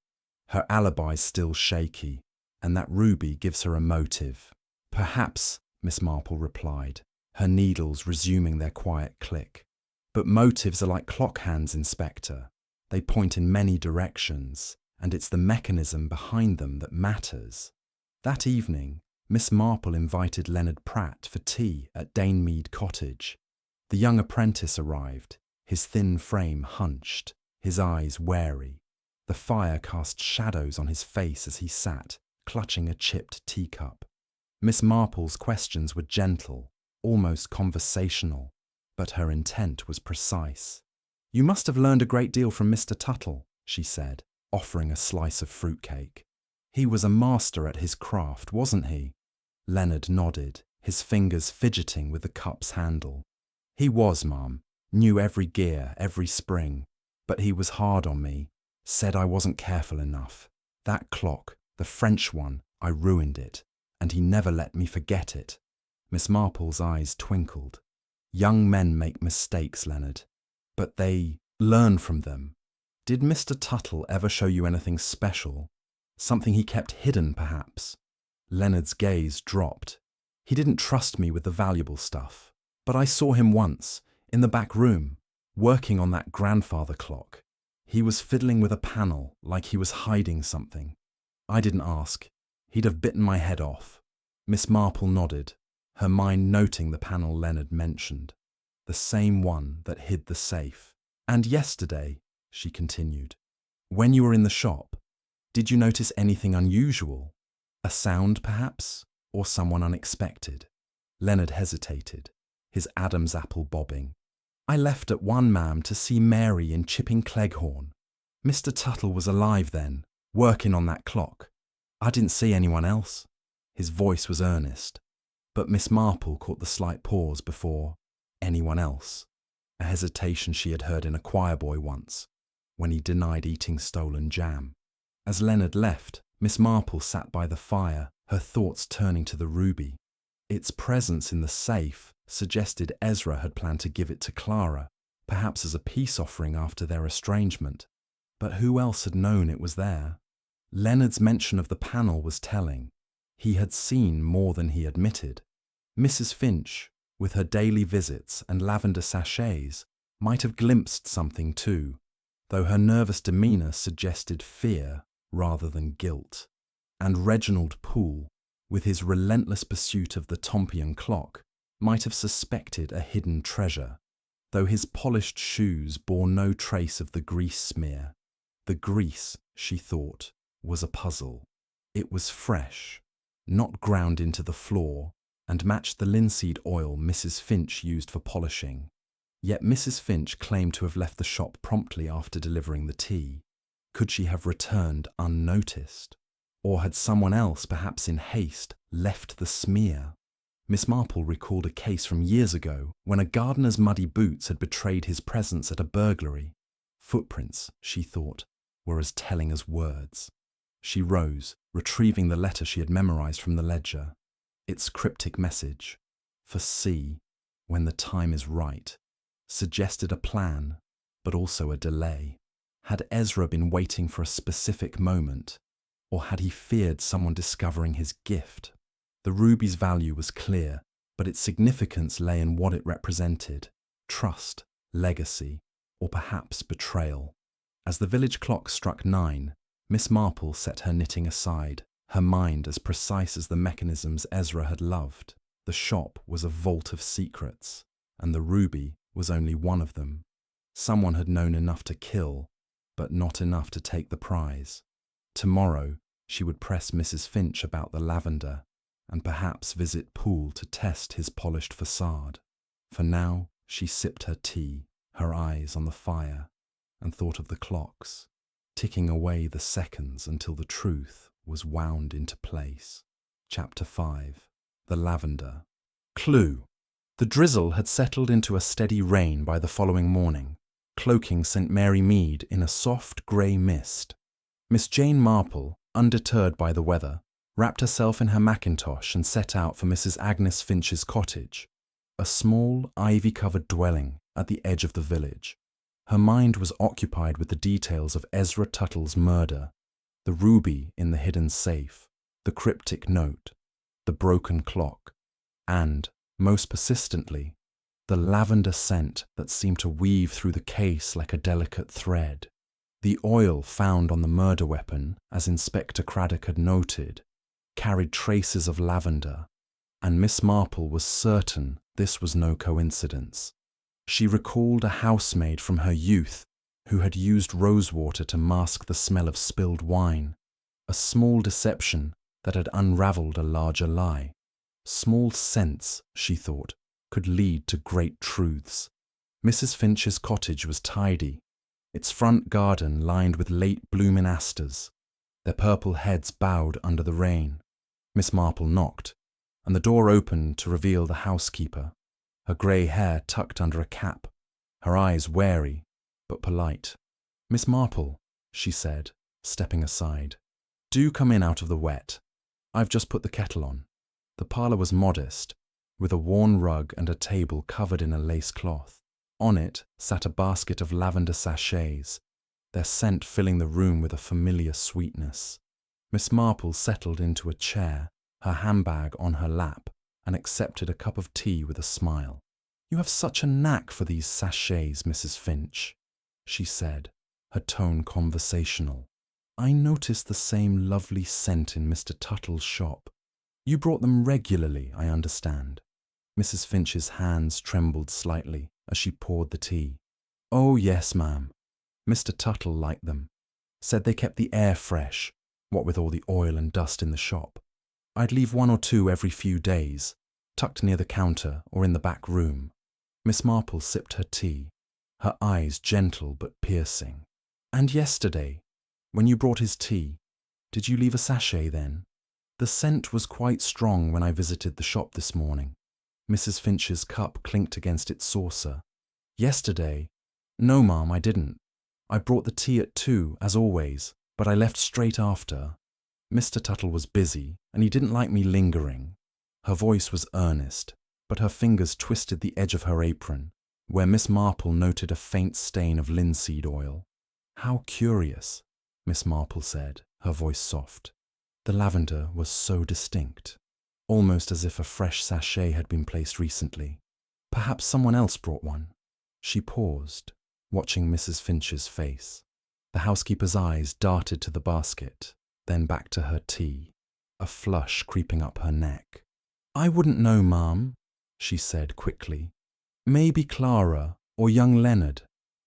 Her alibi's still shaky, and that ruby gives her a motive." "Perhaps," Miss Marple replied, her needles resuming their quiet click. "But motives are like clock hands, Inspector. They point in many directions, and it's the mechanism behind them that matters." That evening, Miss Marple invited Leonard Pratt for tea at Danemead Cottage. The young apprentice arrived, his thin frame hunched, his eyes wary. The fire cast shadows on his face as he sat, clutching a chipped teacup. Miss Marple's questions were gentle, almost conversational, but her intent was precise. "You must have learned a great deal from Mr. Tuttle," she said, offering a slice of fruitcake. "He was a master at his craft, wasn't he?" Leonard nodded, his fingers fidgeting with the cup's handle. "He was, ma'am. Knew every gear, every spring. But he was hard on me. Said I wasn't careful enough. That clock, the French one, I ruined it, and he never let me forget it." Miss Marple's eyes twinkled. "Young men make mistakes, Leonard, but they learn from them. Did Mr. Tuttle ever show you anything special? Something he kept hidden, perhaps?" Leonard's gaze dropped. "He didn't trust me with the valuable stuff, but I saw him once, in the back room, working on that grandfather clock. He was fiddling with a panel like he was hiding something. I didn't ask. He'd have bitten my head off." Miss Marple nodded, her mind noting the panel Leonard mentioned, the same one that hid the safe. "And yesterday," she continued, "when you were in the shop, did you notice anything unusual? A sound, perhaps, or someone unexpected?" Leonard hesitated, his Adam's apple bobbing. "I left at 1, ma'am, to see Mary in Chipping Cleghorn. Mr. Tuttle was alive then, working on that clock. I didn't see anyone else." His voice was earnest, but Miss Marple caught the slight pause before "anyone else," a hesitation she had heard in a choir boy once, when he denied eating stolen jam. As Leonard left, Miss Marple sat by the fire, her thoughts turning to the ruby. Its presence in the safe suggested Ezra had planned to give it to Clara, perhaps as a peace offering after their estrangement. But who else had known it was there? Leonard's mention of the panel was telling. He had seen more than he admitted. Mrs. Finch, with her daily visits and lavender sachets, might have glimpsed something too, though her nervous demeanour suggested fear rather than guilt. And Reginald Poole, with his relentless pursuit of the Tompion clock, might have suspected a hidden treasure, though his polished shoes bore no trace of the grease smear. The grease, she thought, was a puzzle. It was fresh, not ground into the floor, and matched the linseed oil Mrs. Finch used for polishing. Yet Mrs. Finch claimed to have left the shop promptly after delivering the tea. Could she have returned unnoticed? Or had someone else, perhaps in haste, left the smear? Miss Marple recalled a case from years ago when a gardener's muddy boots had betrayed his presence at a burglary. Footprints, she thought, were as telling as words. She rose, retrieving the letter she had memorized from the ledger. Its cryptic message, for C, when the time is right, suggested a plan, but also a delay. Had Ezra been waiting for a specific moment, or had he feared someone discovering his gift? The ruby's value was clear, but its significance lay in what it represented: trust, legacy, or perhaps betrayal. As the village clock struck 9, Miss Marple set her knitting aside, her mind as precise as the mechanisms Ezra had loved. The shop was a vault of secrets, and the ruby was only one of them. Someone had known enough to kill, but not enough to take the prize. Tomorrow, she would press Mrs. Finch about the lavender, and perhaps visit Poole to test his polished facade. For now, she sipped her tea, her eyes on the fire, and thought of the clocks, ticking away the seconds until the truth was wound into place. Chapter 5. The Lavender. Clue. The drizzle had settled into a steady rain by the following morning, cloaking St. Mary Mead in a soft grey mist. Miss Jane Marple, undeterred by the weather, wrapped herself in her mackintosh and set out for Mrs. Agnes Finch's cottage, a small, ivy-covered dwelling at the edge of the village. Her mind was occupied with the details of Ezra Tuttle's murder, the ruby in the hidden safe, the cryptic note, the broken clock, and, most persistently, the lavender scent that seemed to weave through the case like a delicate thread. The oil found on the murder weapon, as Inspector Craddock had noted, carried traces of lavender, and Miss Marple was certain this was no coincidence. She recalled a housemaid from her youth who had used rosewater to mask the smell of spilled wine, a small deception that had unravelled a larger lie. Small scents, she thought, could lead to great truths. Mrs. Finch's cottage was tidy, its front garden lined with late-blooming asters, their purple heads bowed under the rain. Miss Marple knocked, and the door opened to reveal the housekeeper, her grey hair tucked under a cap, her eyes wary but polite. "Miss Marple," she said, stepping aside, "do come in out of the wet. I've just put the kettle on." The parlour was modest, with a worn rug and a table covered in a lace cloth. On it sat a basket of lavender sachets, their scent filling the room with a familiar sweetness. Miss Marple settled into a chair, her handbag on her lap, and accepted a cup of tea with a smile. "You have such a knack for these sachets, Mrs. Finch," she said, her tone conversational. "I noticed the same lovely scent in Mr. Tuttle's shop. You brought them regularly, I understand." Mrs. Finch's hands trembled slightly as she poured the tea. "Oh, yes, ma'am. Mr. Tuttle liked them. Said they kept the air fresh, what with all the oil and dust in the shop. I'd leave 1 or 2 every few days, tucked near the counter or in the back room." Miss Marple sipped her tea, her eyes gentle but piercing. "And yesterday, when you brought his tea, did you leave a sachet then? The scent was quite strong when I visited the shop this morning." Mrs. Finch's cup clinked against its saucer. "Yesterday? No, ma'am, I didn't. I brought the tea at 2, as always, but I left straight after. Mr. Tuttle was busy, and he didn't like me lingering." Her voice was earnest, but her fingers twisted the edge of her apron, where Miss Marple noted a faint stain of linseed oil. "How curious," Miss Marple said, her voice soft. The lavender was so distinct, almost as if a fresh sachet had been placed recently. Perhaps someone else brought one. She paused, watching Mrs. Finch's face. The housekeeper's eyes darted to the basket, then back to her tea, a flush creeping up her neck. "I wouldn't know, ma'am," she said quickly. "Maybe Clara or young Leonard.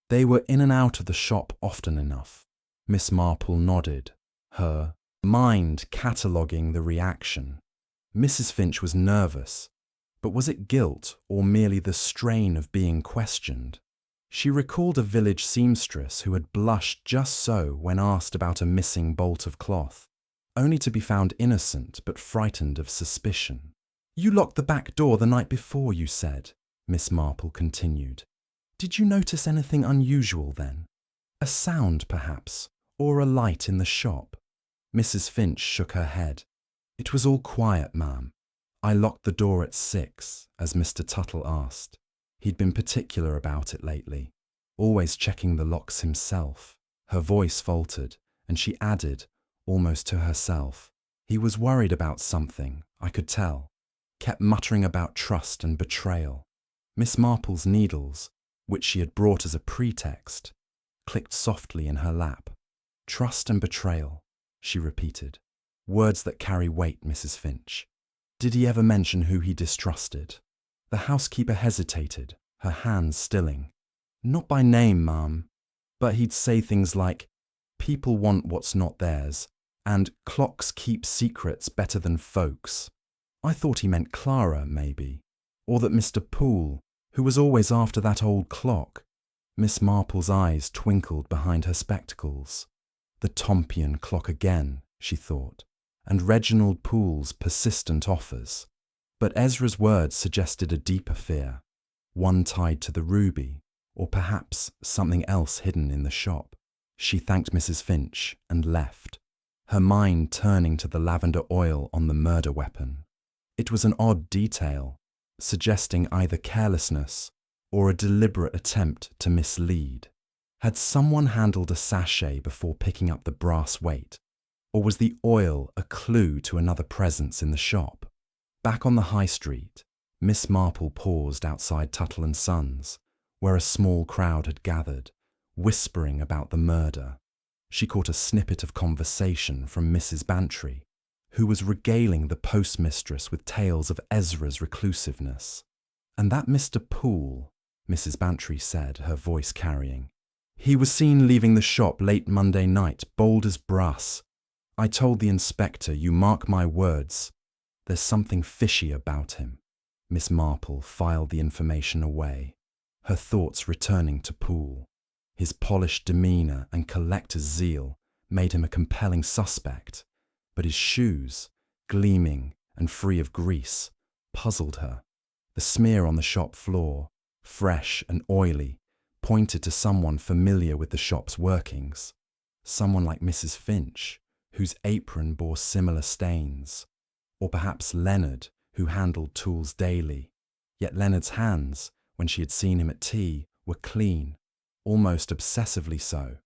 They were in and out of the shop often enough." Miss Marple nodded, her mind cataloguing the reaction. Mrs. Finch was nervous, But was it guilt or merely the strain of being questioned? She recalled a village seamstress who had blushed just so when asked about a missing bolt of cloth, only to be found innocent but frightened of suspicion. "You locked the back door the night before, you said," Miss Marple continued. "Did you notice anything unusual then? A sound, perhaps, or a light in the shop?" Mrs. Finch shook her head. "It was all quiet, ma'am. I locked the door at 6, as Mr. Tuttle asked. He'd been particular about it lately, always checking the locks himself." Her voice faltered, and she added, almost to herself, "He was worried about something, I could tell. Kept muttering about trust and betrayal." Miss Marple's needles, which she had brought as a pretext, clicked softly in her lap. "Trust and betrayal," she repeated. "Words that carry weight, Mrs. Finch. Did he ever mention who he distrusted?" The housekeeper hesitated, her hands stilling. "Not by name, ma'am, but he'd say things like, 'People want what's not theirs,' and 'clocks keep secrets better than folks.' I thought he meant Clara, maybe, or that Mr. Poole, who was always after that old clock." Miss Marple's eyes twinkled behind her spectacles. The Tompion clock again, she thought, and Reginald Poole's persistent offers. But Ezra's words suggested a deeper fear, one tied to the ruby, or perhaps something else hidden in the shop. She thanked Mrs. Finch and left, her mind turning to the lavender oil on the murder weapon. It was an odd detail, suggesting either carelessness or a deliberate attempt to mislead. Had someone handled a sachet before picking up the brass weight, or was the oil a clue to another presence in the shop? Back on the high street, Miss Marple paused outside Tuttle and Sons, where a small crowd had gathered, whispering about the murder. She caught a snippet of conversation from Mrs. Bantry, who was regaling the postmistress with tales of Ezra's reclusiveness. "And that Mr. Poole," Mrs. Bantry said, her voice carrying. "He was seen leaving the shop late Monday night, bold as brass. I told the inspector, you mark my words, there's something fishy about him." Miss Marple filed the information away, her thoughts returning to Poole. His polished demeanour and collector's zeal made him a compelling suspect, but his shoes, gleaming and free of grease, puzzled her. The smear on the shop floor, fresh and oily, pointed to someone familiar with the shop's workings, someone like Mrs. Finch, whose apron bore similar stains, or perhaps Leonard, who handled tools daily. Yet Leonard's hands, when she had seen him at tea, were clean, almost obsessively so.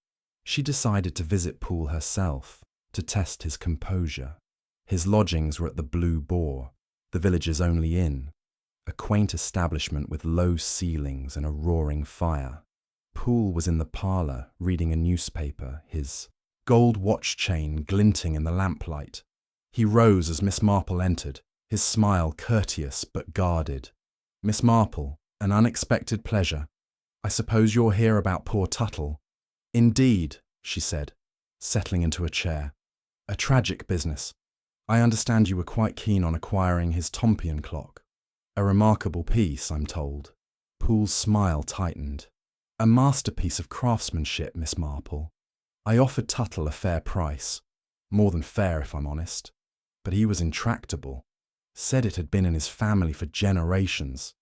She decided to visit Poole herself, to test his composure. His lodgings were at the Blue Boar, the village's only inn, a quaint establishment with low ceilings and a roaring fire. Poole was in the parlour reading a newspaper, his gold watch chain glinting in the lamplight. He rose as Miss Marple entered, his smile courteous but guarded. "Miss Marple, an unexpected pleasure. I suppose you're here about poor Tuttle." "Indeed," she said, settling into a chair. "A tragic business. I understand you were quite keen on acquiring his Tompion clock. A remarkable piece, I'm told." Poole's smile tightened. "A masterpiece of craftsmanship, Miss Marple. I offered Tuttle a fair price, more than fair if I'm honest, but he was intractable. Said it had been in his family for generations,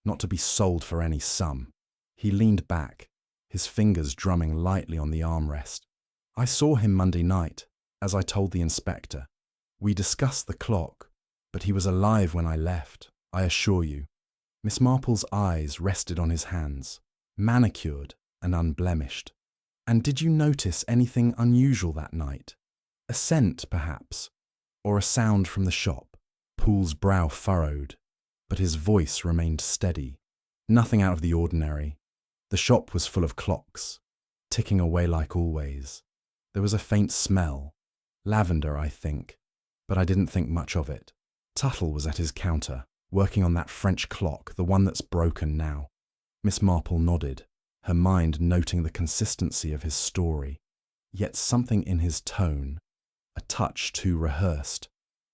not to be sold for any sum." He leaned back, his fingers drumming lightly on the armrest. "I saw him Monday night, as I told the inspector. We discussed the clock, but he was alive when I left, I assure you." Miss Marple's eyes rested on his hands, manicured and unblemished. "And did you notice anything unusual that night? A scent, perhaps, or a sound from the shop?" Poole's brow furrowed, but his voice remained steady. "Nothing out of the ordinary. The shop was full of clocks, ticking away like always. There was a faint smell, lavender, I think, but I didn't think much of it. Tuttle was at his counter, working on that French clock, the one that's broken now." Miss Marple nodded, her mind noting the consistency of his story, yet something in his tone, a touch too rehearsed,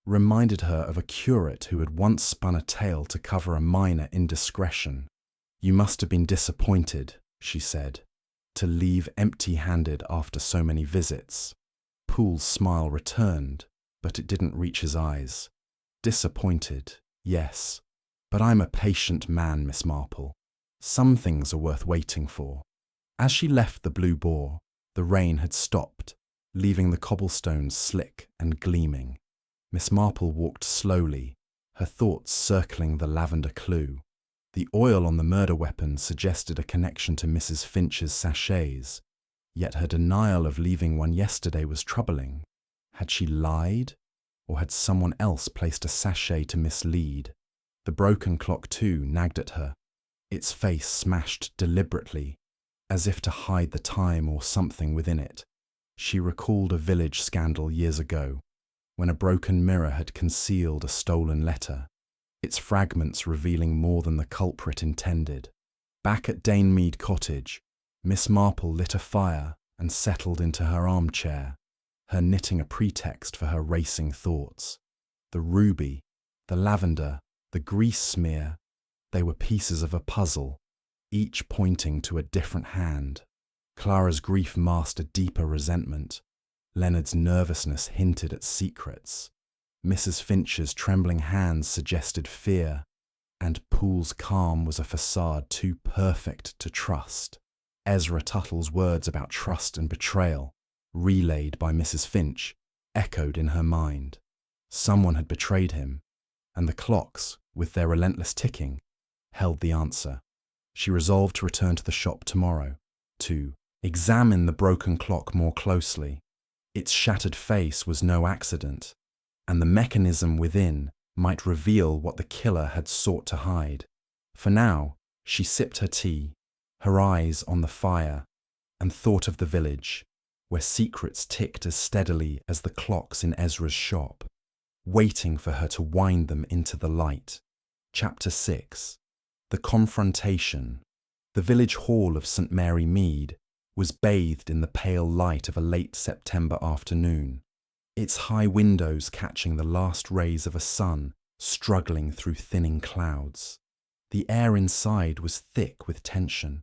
reminded her of a curate who had once spun a tale to cover a minor indiscretion. "You must have been disappointed," she said, "to leave empty-handed after so many visits." Poole's smile returned, but it didn't reach his eyes. "Disappointed, yes. But I'm a patient man, Miss Marple. Some things are worth waiting for." As she left the Blue Boar, the rain had stopped, leaving the cobblestones slick and gleaming. Miss Marple walked slowly, her thoughts circling the lavender clue. The oil on the murder weapon suggested a connection to Mrs. Finch's sachets, yet her denial of leaving one yesterday was troubling. Had she lied, or had someone else placed a sachet to mislead? The broken clock, too, nagged at her, its face smashed deliberately, as if to hide the time or something within it. She recalled a village scandal years ago, when a broken mirror had concealed a stolen letter, its fragments revealing more than the culprit intended. Back at Danemead Cottage, Miss Marple lit a fire and settled into her armchair, her knitting a pretext for her racing thoughts. The ruby, the lavender, the grease smear, they were pieces of a puzzle, each pointing to a different hand. Clara's grief masked a deeper resentment. Leonard's nervousness hinted at secrets. Mrs. Finch's trembling hands suggested fear, and Poole's calm was a facade too perfect to trust. Ezra Tuttle's words about trust and betrayal, relayed by Mrs. Finch, echoed in her mind. Someone had betrayed him, and the clocks, with their relentless ticking, held the answer. She resolved to return to the shop tomorrow, to examine the broken clock more closely. Its shattered face was no accident, and the mechanism within might reveal what the killer had sought to hide. For now, she sipped her tea, her eyes on the fire, and thought of the village, where secrets ticked as steadily as the clocks in Ezra's shop, waiting for her to wind them into the light. Chapter 6. The Confrontation. The village hall of St. Mary Mead was bathed in the pale light of a late September afternoon, its high windows catching the last rays of a sun struggling through thinning clouds. The air inside was thick with tension,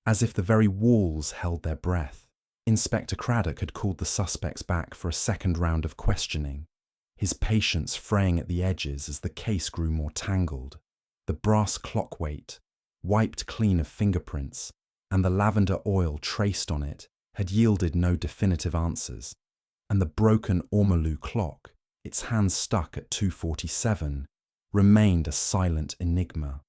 as if the very walls held their breath. Inspector Craddock had called the suspects back for a second round of questioning, his patience fraying at the edges as the case grew more tangled. The brass clock weight, wiped clean of fingerprints, and the lavender oil traced on it had yielded no definitive answers, and the broken ormolu clock, its hands stuck at 2:47, remained a silent enigma.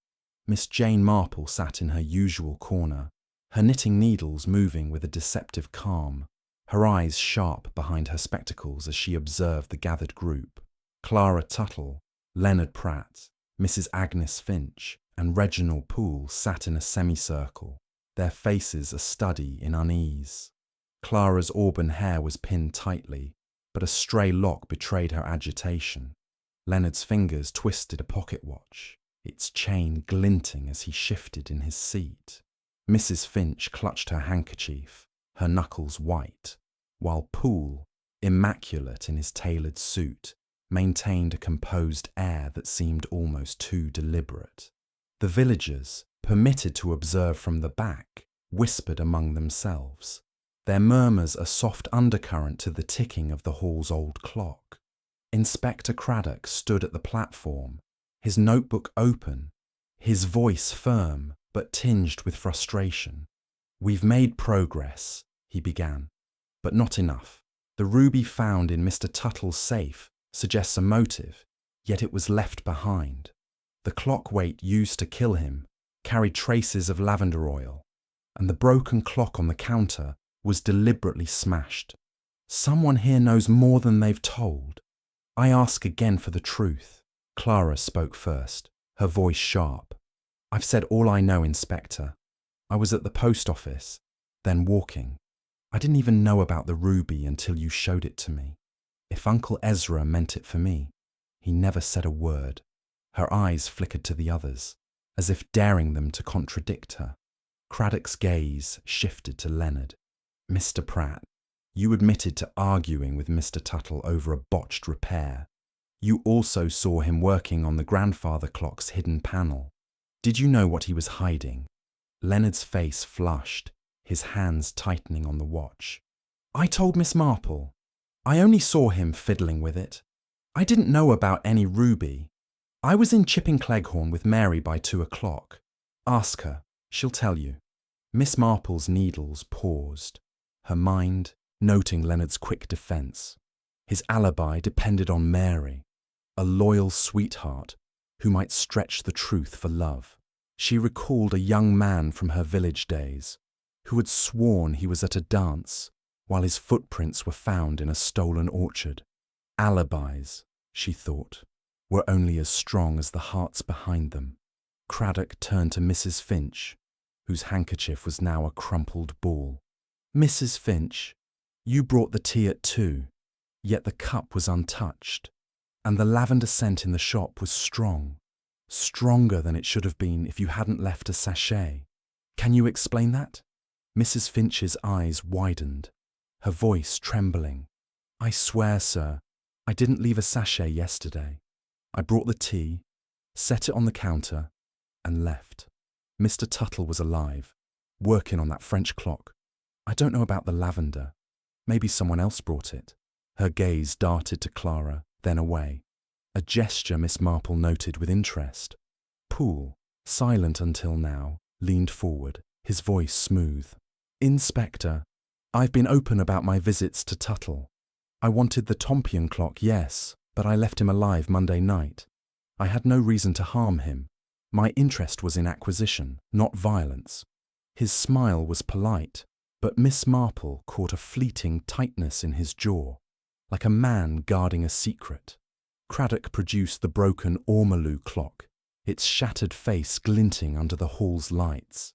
Miss Jane Marple sat in her usual corner, her knitting needles moving with a deceptive calm, her eyes sharp behind her spectacles as she observed the gathered group. Clara Tuttle, Leonard Pratt, Mrs. Agnes Finch, and Reginald Poole sat in a semicircle, their faces a study in unease. Clara's auburn hair was pinned tightly, but a stray lock betrayed her agitation. Leonard's fingers twisted a pocket watch, its chain glinting as he shifted in his seat. Mrs. Finch clutched her handkerchief, her knuckles white, while Poole, immaculate in his tailored suit, maintained a composed air that seemed almost too deliberate. The villagers, permitted to observe from the back, whispered among themselves, their murmurs a soft undercurrent to the ticking of the hall's old clock. Inspector Craddock stood at the platform, his notebook open, his voice firm but tinged with frustration. "We've made progress," he began, "but not enough. The ruby found in Mr. Tuttle's safe suggests a motive, yet it was left behind. The clock weight used to kill him carried traces of lavender oil, and the broken clock on the counter was deliberately smashed. Someone here knows more than they've told. I ask again for the truth." Clara spoke first, her voice sharp. "I've said all I know, Inspector. I was at the post office, then walking. I didn't even know about the ruby until you showed it to me. If Uncle Ezra meant it for me, he never said a word." Her eyes flickered to the others, as if daring them to contradict her. Craddock's gaze shifted to Leonard. "Mr. Pratt, you admitted to arguing with Mr. Tuttle over a botched repair. You also saw him working on the grandfather clock's hidden panel. Did you know what he was hiding? Leonard's face flushed, his hands tightening on the watch. I told Miss Marple. I only saw him fiddling with it. I didn't know about any ruby. I was in Chipping Cleghorn with Mary by 2 o'clock. Ask her, she'll tell you. Miss Marple's needles paused, her mind noting Leonard's quick defence. His alibi depended on Mary, a loyal sweetheart who might stretch the truth for love. She recalled a young man from her village days who had sworn he was at a dance while his footprints were found in a stolen orchard. Alibis, she thought, were only as strong as the hearts behind them. Craddock turned to Mrs. Finch, whose handkerchief was now a crumpled ball. Mrs. Finch, you brought the tea at 2, yet the cup was untouched, and the lavender scent in the shop was strong, stronger than it should have been if you hadn't left a sachet. Can you explain that? Mrs. Finch's eyes widened, her voice trembling. I swear, sir, I didn't leave a sachet yesterday. I brought the tea, set it on the counter, and left. Mr. Tuttle was alive, working on that French clock. I don't know about the lavender. Maybe someone else brought it. Her gaze darted to Clara, then away. A gesture Miss Marple noted with interest. Poole, silent until now, leaned forward, his voice smooth. Inspector, I've been open about my visits to Tuttle. I wanted the Tompion clock, yes, but I left him alive Monday night. I had no reason to harm him. My interest was in acquisition, not violence. His smile was polite, but Miss Marple caught a fleeting tightness in his jaw, like a man guarding a secret. Craddock produced the broken ormolu clock, its shattered face glinting under the hall's lights.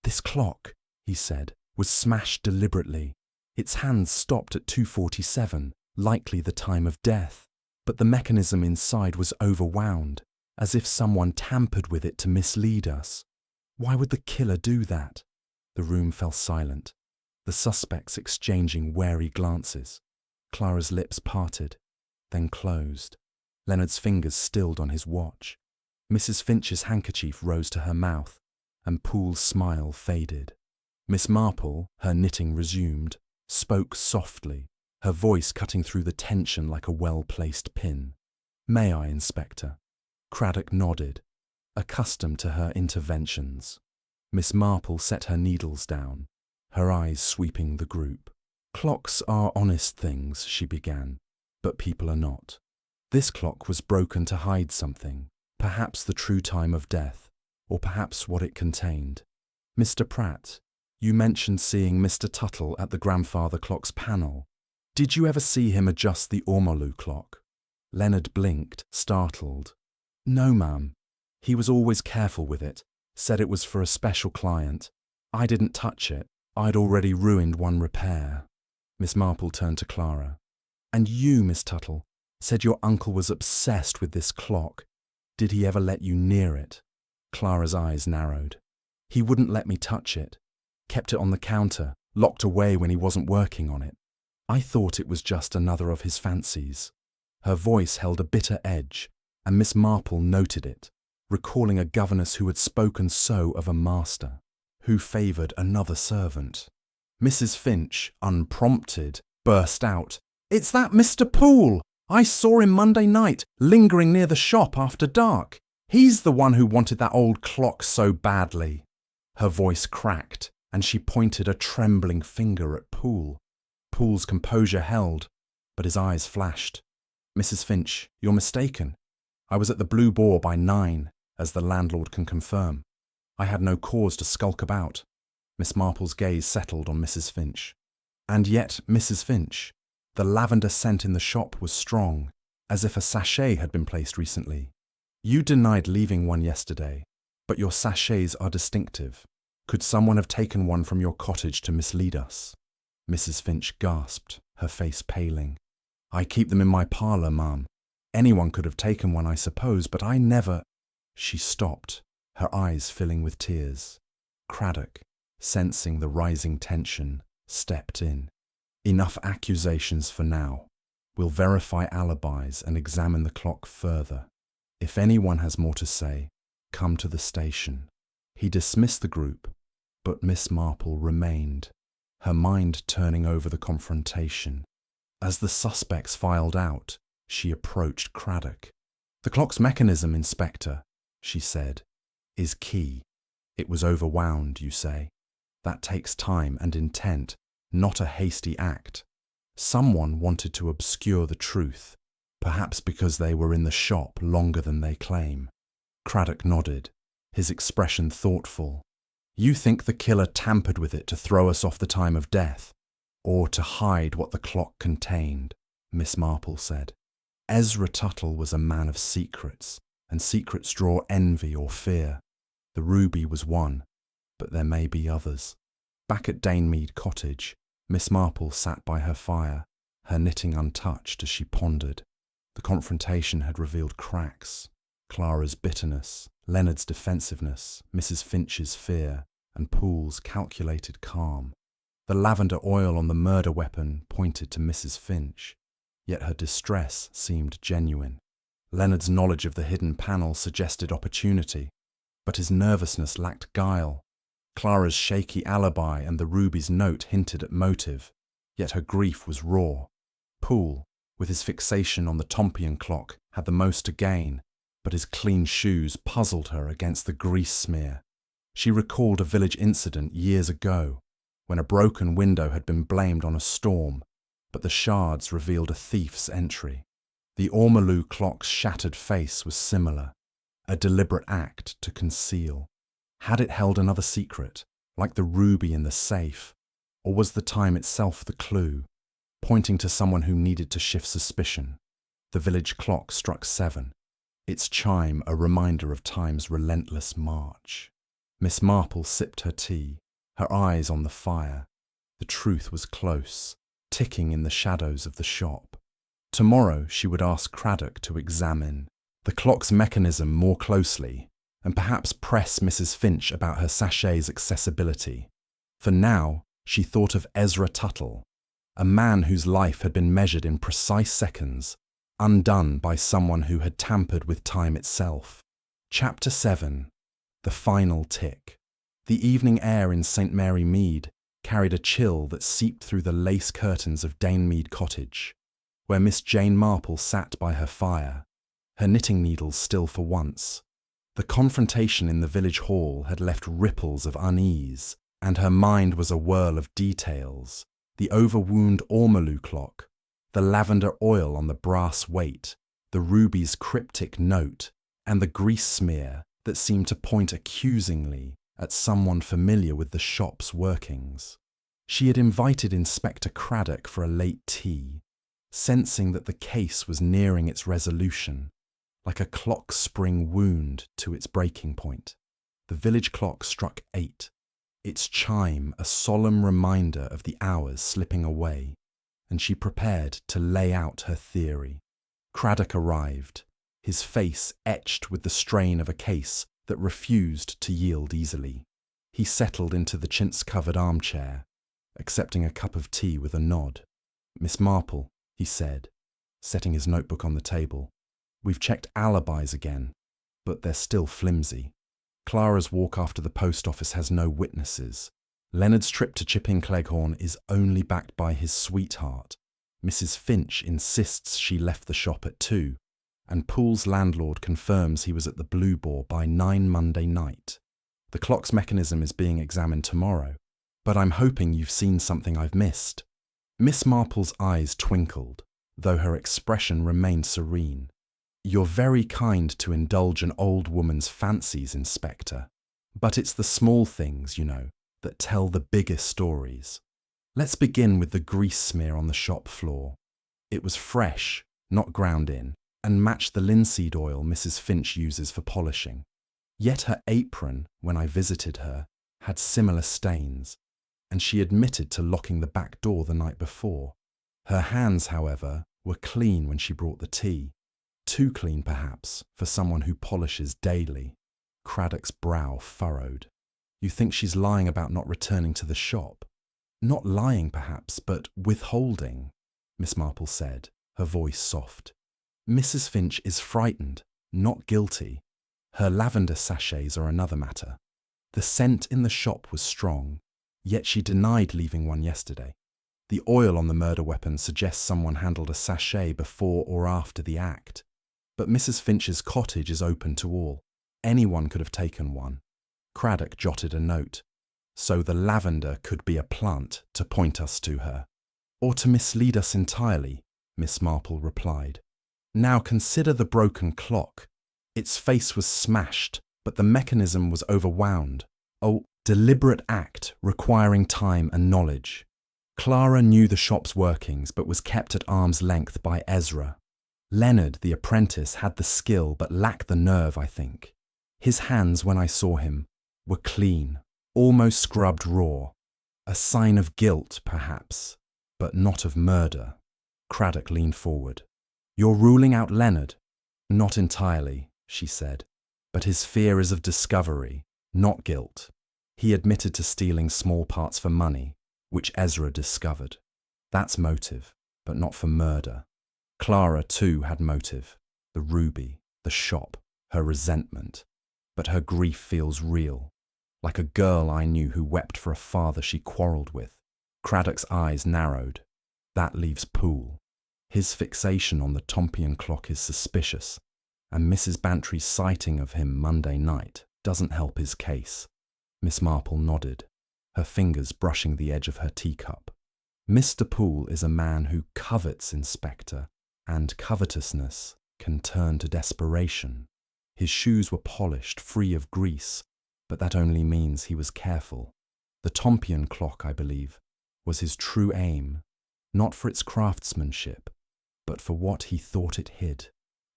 This clock, he said, was smashed deliberately. Its hands stopped at 2:47, likely the time of death, but the mechanism inside was overwound, as if someone tampered with it to mislead us. Why would the killer do that? The room fell silent, the suspects exchanging wary glances. Clara's lips parted, then closed. Leonard's fingers stilled on his watch. Mrs. Finch's handkerchief rose to her mouth, and Poole's smile faded. Miss Marple, her knitting resumed, spoke softly, her voice cutting through the tension like a well-placed pin. May I, Inspector? Craddock nodded, accustomed to her interventions. Miss Marple set her needles down, her eyes sweeping the group. Clocks are honest things, she began, but people are not. This clock was broken to hide something, perhaps the true time of death, or perhaps what it contained. Mr. Pratt, you mentioned seeing Mr. Tuttle at the grandfather clock's panel. Did you ever see him adjust the ormolu clock? Leonard blinked, startled. No, ma'am. He was always careful with it, said it was for a special client. I didn't touch it. I'd already ruined one repair. Miss Marple turned to Clara. And you, Miss Tuttle, said your uncle was obsessed with this clock. Did he ever let you near it? Clara's eyes narrowed. He wouldn't let me touch it. Kept it on the counter, locked away when he wasn't working on it. I thought it was just another of his fancies. Her voice held a bitter edge, and Miss Marple noted it, recalling a governess who had spoken so of a master, who favoured another servant. Mrs. Finch, unprompted, burst out, It's that Mr. Poole! I saw him Monday night, lingering near the shop after dark. He's the one who wanted that old clock so badly. Her voice cracked, and she pointed a trembling finger at Poole. Poole's composure held, but his eyes flashed. Mrs. Finch, you're mistaken. I was at the Blue Boar by 9, as the landlord can confirm. I had no cause to skulk about. Miss Marple's gaze settled on Mrs. Finch. And yet, Mrs. Finch, the lavender scent in the shop was strong, as if a sachet had been placed recently. You denied leaving one yesterday, but your sachets are distinctive. Could someone have taken one from your cottage to mislead us? Mrs. Finch gasped, her face paling. I keep them in my parlour, ma'am. Anyone could have taken one, I suppose, but I never... She stopped, her eyes filling with tears. Craddock, sensing the rising tension, stepped in. Enough accusations for now. We'll verify alibis and examine the clock further. If anyone has more to say, come to the station." He dismissed the group, but Miss Marple remained, her mind turning over the confrontation. As the suspects filed out, she approached Craddock. "The clock's mechanism, Inspector," she said, "is key. It was overwound, you say. That takes time and intent, not a hasty act. Someone wanted to obscure the truth, perhaps because they were in the shop longer than they claim." Craddock nodded, his expression thoughtful. "You think the killer tampered with it to throw us off the time of death, or to hide what the clock contained," Miss Marple said. "Ezra Tuttle was a man of secrets, and secrets draw envy or fear. The ruby was one, but there may be others." Back at Danemead Cottage, Miss Marple sat by her fire, her knitting untouched as she pondered. The confrontation had revealed cracks: Clara's bitterness, Leonard's defensiveness, Mrs. Finch's fear, and Poole's calculated calm. The lavender oil on the murder weapon pointed to Mrs. Finch, yet her distress seemed genuine. Leonard's knowledge of the hidden panel suggested opportunity, but his nervousness lacked guile. Clara's shaky alibi and the ruby's note hinted at motive, yet her grief was raw. Poole, with his fixation on the Tompion clock, had the most to gain, but his clean shoes puzzled her against the grease smear. She recalled a village incident years ago, when a broken window had been blamed on a storm, but the shards revealed a thief's entry. The Ormolu clock's shattered face was similar, a deliberate act to conceal. Had it held another secret, like the ruby in the safe, or was the time itself the clue, pointing to someone who needed to shift suspicion? The village clock struck 7, its chime a reminder of time's relentless march. Miss Marple sipped her tea, her eyes on the fire. The truth was close, ticking in the shadows of the shop. Tomorrow she would ask Craddock to examine the clock's mechanism more closely, and perhaps press Mrs. Finch about her sachet's accessibility. For now, she thought of Ezra Tuttle, a man whose life had been measured in precise seconds, undone by someone who had tampered with time itself. Chapter 7. The Final Tick. The evening air in St. Mary Mead carried a chill that seeped through the lace curtains of Danemead Cottage, where Miss Jane Marple sat by her fire, her knitting needles still for once. The confrontation in the village hall had left ripples of unease, and her mind was a whirl of details: the overwound Ormolu clock, the lavender oil on the brass weight, the ruby's cryptic note, and the grease smear that seemed to point accusingly at someone familiar with the shop's workings. She had invited Inspector Craddock for a late tea, sensing that the case was nearing its resolution, like a clock spring wound to its breaking point. The village clock struck 8, its chime a solemn reminder of the hours slipping away, and she prepared to lay out her theory. Craddock arrived, his face etched with the strain of a case that refused to yield easily. He settled into the chintz-covered armchair, accepting a cup of tea with a nod. "Miss Marple," he said, setting his notebook on the table, "we've checked alibis again, but they're still flimsy. Clara's walk after the post office has no witnesses. Leonard's trip to Chipping Cleghorn is only backed by his sweetheart. Mrs. Finch insists she left the shop at 2, and Poole's landlord confirms he was at the Blue Boar by 9 Monday night. The clock's mechanism is being examined tomorrow, but I'm hoping you've seen something I've missed." Miss Marple's eyes twinkled, though her expression remained serene. "You're very kind to indulge an old woman's fancies, Inspector, but it's the small things, you know, that tell the bigger stories. Let's begin with the grease smear on the shop floor. It was fresh, not ground in, and matched the linseed oil Mrs. Finch uses for polishing. Yet her apron, when I visited her, had similar stains, and she admitted to locking the back door the night before. Her hands, however, were clean when she brought the tea. Too clean, perhaps, for someone who polishes daily." Craddock's brow furrowed. "You think she's lying about not returning to the shop?" "Not lying, perhaps, but withholding," Miss Marple said, her voice soft. Mrs. Finch is frightened, not guilty. Her lavender sachets are another matter. The scent in the shop was strong, yet she denied leaving one yesterday. The oil on the murder weapon suggests someone handled a sachet before or after the act. But Mrs. Finch's cottage is open to all. Anyone could have taken one. Craddock jotted a note. So the lavender could be a plant to point us to her. Or to mislead us entirely, Miss Marple replied. Now consider the broken clock. Its face was smashed, but the mechanism was overwound. A deliberate act requiring time and knowledge. Clara knew the shop's workings but was kept at arm's length by Ezra. Leonard, the apprentice, had the skill but lacked the nerve, I think. His hands, when I saw him, were clean, almost scrubbed raw. A sign of guilt, perhaps, but not of murder. Craddock leaned forward. You're ruling out Leonard? Not entirely, she said, but his fear is of discovery, not guilt. He admitted to stealing small parts for money, which Ezra discovered. That's motive, but not for murder. Clara, too, had motive. The ruby, the shop, her resentment. But her grief feels real, like a girl I knew who wept for a father she quarrelled with. Craddock's eyes narrowed. That leaves Poole. His fixation on the Tompion clock is suspicious, and Mrs. Bantry's sighting of him Monday night doesn't help his case. Miss Marple nodded, her fingers brushing the edge of her teacup. Mr. Poole is a man who covets, Inspector, and covetousness can turn to desperation. His shoes were polished, free of grease, but that only means he was careful. The Tompion clock, I believe, was his true aim, not for its craftsmanship, but for what he thought it hid.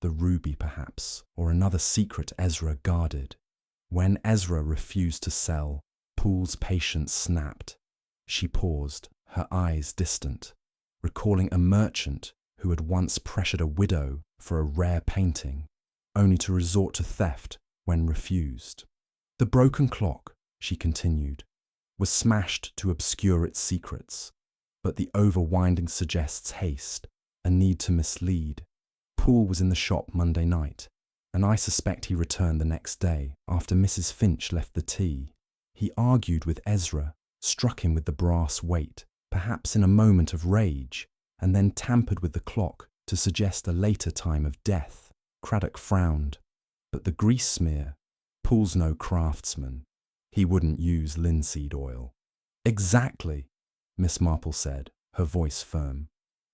The ruby, perhaps, or another secret Ezra guarded. When Ezra refused to sell, Poole's patience snapped. She paused, her eyes distant, recalling a merchant who had once pressured a widow for a rare painting, only to resort to theft when refused. The broken clock, she continued, was smashed to obscure its secrets, but the overwinding suggests haste, a need to mislead. Poole was in the shop Monday night, and I suspect he returned the next day after Mrs. Finch left the tea. He argued with Ezra, struck him with the brass weight, perhaps in a moment of rage, and then tampered with the clock to suggest a later time of death. Craddock frowned. But the grease smear? Poole's no craftsman. He wouldn't use linseed oil. Exactly, Miss Marple said, her voice firm.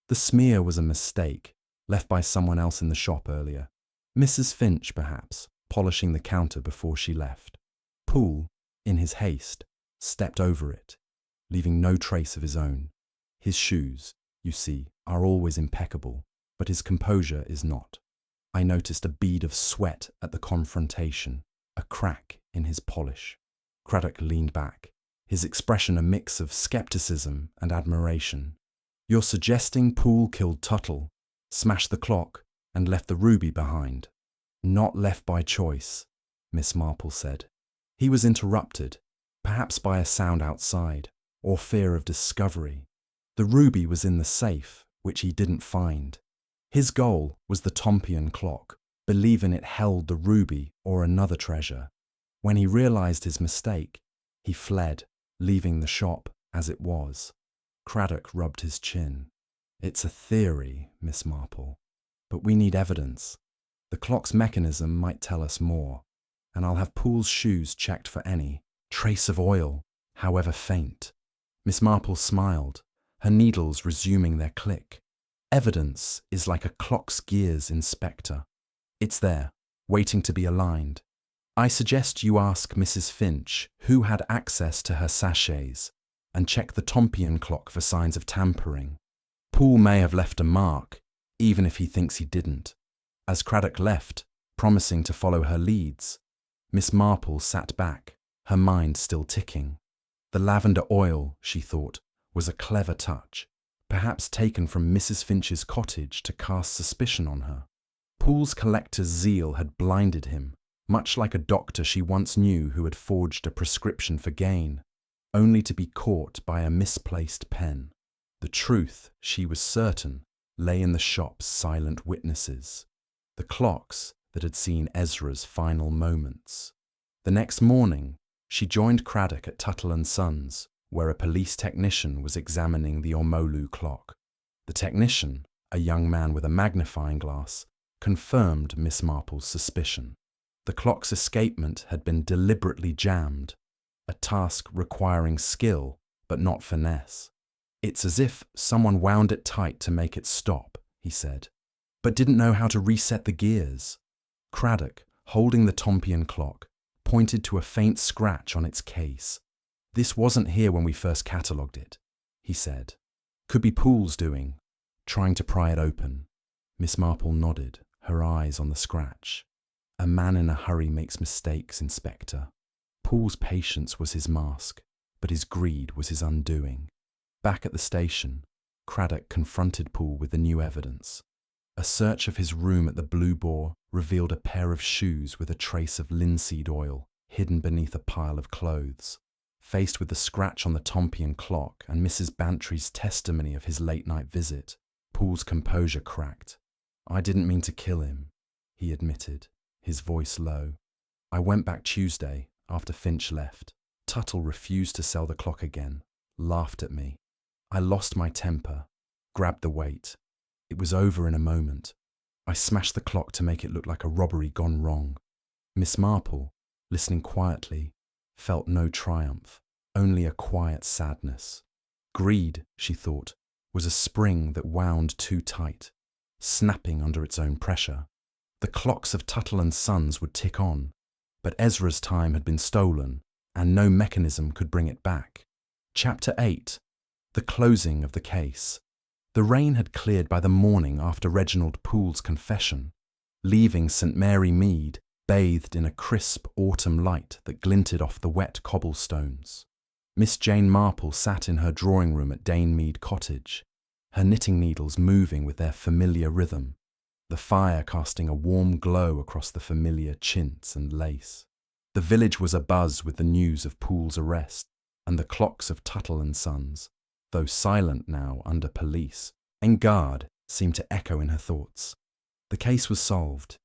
The smear was a mistake, left by someone else in the shop earlier. Mrs. Finch, perhaps, polishing the counter before she left. Poole, in his haste, stepped over it, leaving no trace of his own. His shoes, you see, are always impeccable, but his composure is not. I noticed a bead of sweat at the confrontation, a crack in his polish. Craddock leaned back, his expression a mix of skepticism and admiration. You're suggesting Poole killed Tuttle, smashed the clock, and left the ruby behind? Not left by choice, Miss Marple said. He was interrupted, perhaps by a sound outside, or fear of discovery. The ruby was in the safe, which he didn't find. His goal was the Tompion clock, believing it held the ruby or another treasure. When he realized his mistake, he fled, leaving the shop as it was. Craddock rubbed his chin. It's a theory, Miss Marple, but we need evidence. The clock's mechanism might tell us more, and I'll have Poole's shoes checked for any trace of oil, however faint. Miss Marple smiled, her needles resuming their click. Evidence is like a clock's gears, Inspector. It's there, waiting to be aligned. I suggest you ask Mrs. Finch who had access to her sachets, and check the Tompion clock for signs of tampering. Poole may have left a mark, even if he thinks he didn't. As Craddock left, promising to follow her leads, Miss Marple sat back, her mind still ticking. The lavender oil, she thought, was a clever touch, perhaps taken from Mrs. Finch's cottage to cast suspicion on her. Poole's collector's zeal had blinded him, much like a doctor she once knew who had forged a prescription for gain, only to be caught by a misplaced pen. The truth, she was certain, lay in the shop's silent witnesses, the clocks that had seen Ezra's final moments. The next morning, she joined Craddock at Tuttle and Sons, where a police technician was examining the Omolu clock. The technician, a young man with a magnifying glass, confirmed Miss Marple's suspicion. The clock's escapement had been deliberately jammed, a task requiring skill but not finesse. "It's as if someone wound it tight to make it stop," he said, "but didn't know how to reset the gears." Craddock, holding the Tompion clock, pointed to a faint scratch on its case. "This wasn't here when we first catalogued it," he said. "Could be Poole's doing, trying to pry it open." Miss Marple nodded, her eyes on the scratch. "A man in a hurry makes mistakes, Inspector." Poole's patience was his mask, but his greed was his undoing. Back at the station, Craddock confronted Poole with the new evidence. A search of his room at the Blue Boar revealed a pair of shoes with a trace of linseed oil hidden beneath a pile of clothes. Faced with the scratch on the Tompion clock and Mrs. Bantry's testimony of his late-night visit, Poole's composure cracked. "I didn't mean to kill him," he admitted, his voice low. "I went back Tuesday, after Finch left. Tuttle refused to sell the clock again, laughed at me. I lost my temper, grabbed the weight. It was over in a moment. I smashed the clock to make it look like a robbery gone wrong." Miss Marple, listening quietly, felt no triumph, only a quiet sadness. Greed, she thought, was a spring that wound too tight, snapping under its own pressure. The clocks of Tuttle and Sons would tick on, but Ezra's time had been stolen, and no mechanism could bring it back. Chapter 8. The closing of the case. The rain had cleared by the morning after Reginald Poole's confession, leaving St. Mary Mead bathed in a crisp autumn light that glinted off the wet cobblestones. Miss Jane Marple sat in her drawing room at Danemead Cottage, her knitting needles moving with their familiar rhythm, the fire casting a warm glow across the familiar chintz and lace. The village was abuzz with the news of Poole's arrest, and the clocks of Tuttle and Sons, though silent now under police, en garde, seemed to echo in her thoughts. The case was solved,